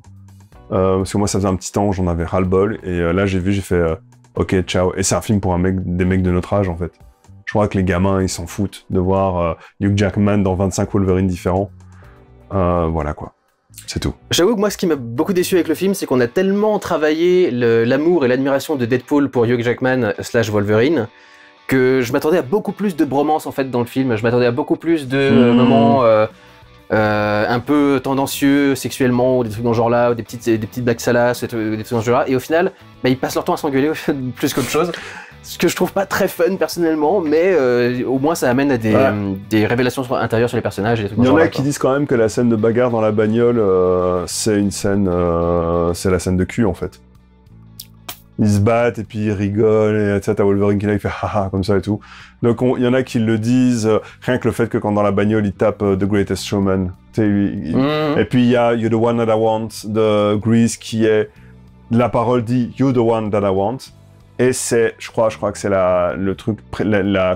Parce que moi, ça faisait un petit temps, j'en avais ras-le-bol. Et là, j'ai fait ok, ciao. Et c'est un film pour des mecs de notre âge, en fait. Je crois que les gamins, ils s'en foutent de voir Hugh Jackman dans 25 Wolverine différents. Voilà, quoi. C'est tout. J'avoue que moi, ce qui m'a beaucoup déçu avec le film, c'est qu'on a tellement travaillé l'amour et l'admiration de Deadpool pour Hugh Jackman / Wolverine que je m'attendais à beaucoup plus de bromance en fait dans le film. Je m'attendais à beaucoup plus de moments un peu tendancieux sexuellement ou des trucs dans ce genre-là, ou des petites blagues salaces, des trucs dans ce genre-là. Et au final, bah, ils passent leur temps à s'engueuler plus qu'autre chose. Ce que je trouve pas très fun personnellement, mais au moins ça amène à des révélations intérieures sur les personnages et des trucs Il y dans en ce a genre-là, qui quoi. disent quand même que la scène de bagarre dans la bagnole, c'est une scène, c'est la scène de cul en fait. Ils se battent et puis ils rigolent et tu sais, t'as Wolverine qui là il fait haha comme ça et tout. Donc il y en a qui le disent, rien que le fait que quand dans la bagnole il tape The Greatest Showman. Tu sais, et puis il y a You're the One That I Want de Grease qui est, la parole dit You're the One That I Want. Et c'est, je crois que c'est la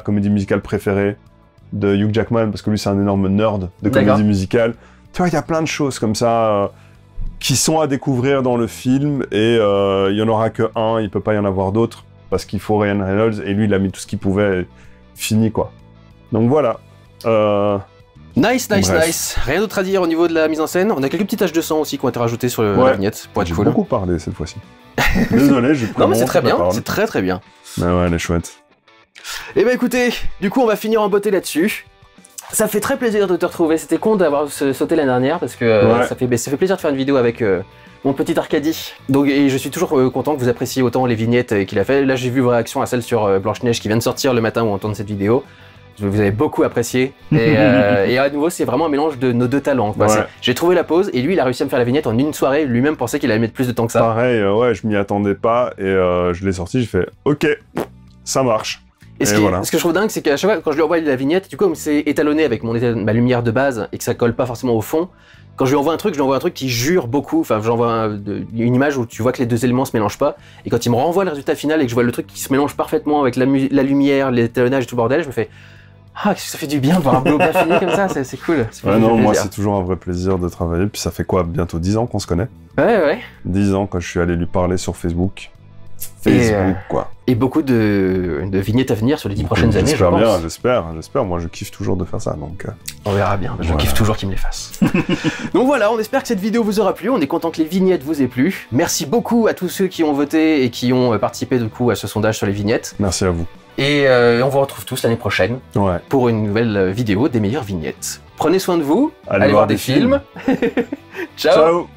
comédie musicale préférée de Hugh Jackman, parce que lui c'est un énorme nerd de comédie musicale. Tu vois, il y a plein de choses comme ça qui sont à découvrir dans le film, et il y en aura que un, il peut pas y en avoir d'autres, parce qu'il faut Ryan Reynolds, et lui il a mis tout ce qu'il pouvait, fini quoi. Donc voilà. Nice. Bref. Rien d'autre à dire au niveau de la mise en scène. On a quelques petites taches de sang aussi qui ont été rajoutées sur la vignette pour être J'ai cool. beaucoup parlé cette fois-ci. Désolé, j'ai pris Non mais c'est très bien, parole. c'est très bien. Mais ouais, elle est chouette. Et bah écoutez, du coup on va finir en beauté là-dessus. Ça fait très plaisir de te retrouver, c'était con d'avoir sauté l'année dernière parce que ça fait plaisir de faire une vidéo avec mon petit Arcadie. Donc, et je suis toujours content que vous appréciez autant les vignettes qu'il a fait. Là j'ai vu vos réactions à celle sur Blanche-Neige qui vient de sortir le matin où on tourne cette vidéo. Vous avez beaucoup apprécié. Et à nouveau, c'est vraiment un mélange de nos deux talents. Ouais. J'ai trouvé la pause et lui, il a réussi à me faire la vignette en une soirée. Lui-même pensait qu'il allait mettre plus de temps que ça. Pareil, ouais, je m'y attendais pas et je l'ai sorti, j'ai fait OK, ça marche. Et ce que je trouve dingue, c'est qu'à chaque fois, quand je lui envoie la vignette, du coup, comme c'est étalonné avec ma lumière de base et que ça colle pas forcément au fond, quand je lui envoie un truc, qui jure beaucoup. Enfin, j'envoie une image où tu vois que les deux éléments se mélangent pas. Et quand il me renvoie le résultat final et que je vois le truc qui se mélange parfaitement avec la lumière, l'étalonnage et tout le bordel, je me fais ah, qu'est-ce que ça fait du bien de voir un boulot bien fini comme ça, c'est cool. Ouais, non, moi c'est toujours un vrai plaisir de travailler, puis ça fait quoi, bientôt 10 ans qu'on se connaît? Ouais. 10 ans quand je suis allé lui parler sur Facebook. Quoi. Et beaucoup de vignettes à venir sur les 10 prochaines années, je pense. J'espère. Moi je kiffe toujours de faire ça, donc... On verra bien, je kiffe toujours qu'il me les fasse. Donc voilà, on espère que cette vidéo vous aura plu, on est content que les vignettes vous aient plu. Merci beaucoup à tous ceux qui ont voté et qui ont participé du coup à ce sondage sur les vignettes. Merci à vous. Et on vous retrouve tous l'année prochaine pour une nouvelle vidéo des meilleures vignettes. Prenez soin de vous, allez voir des films. Ciao.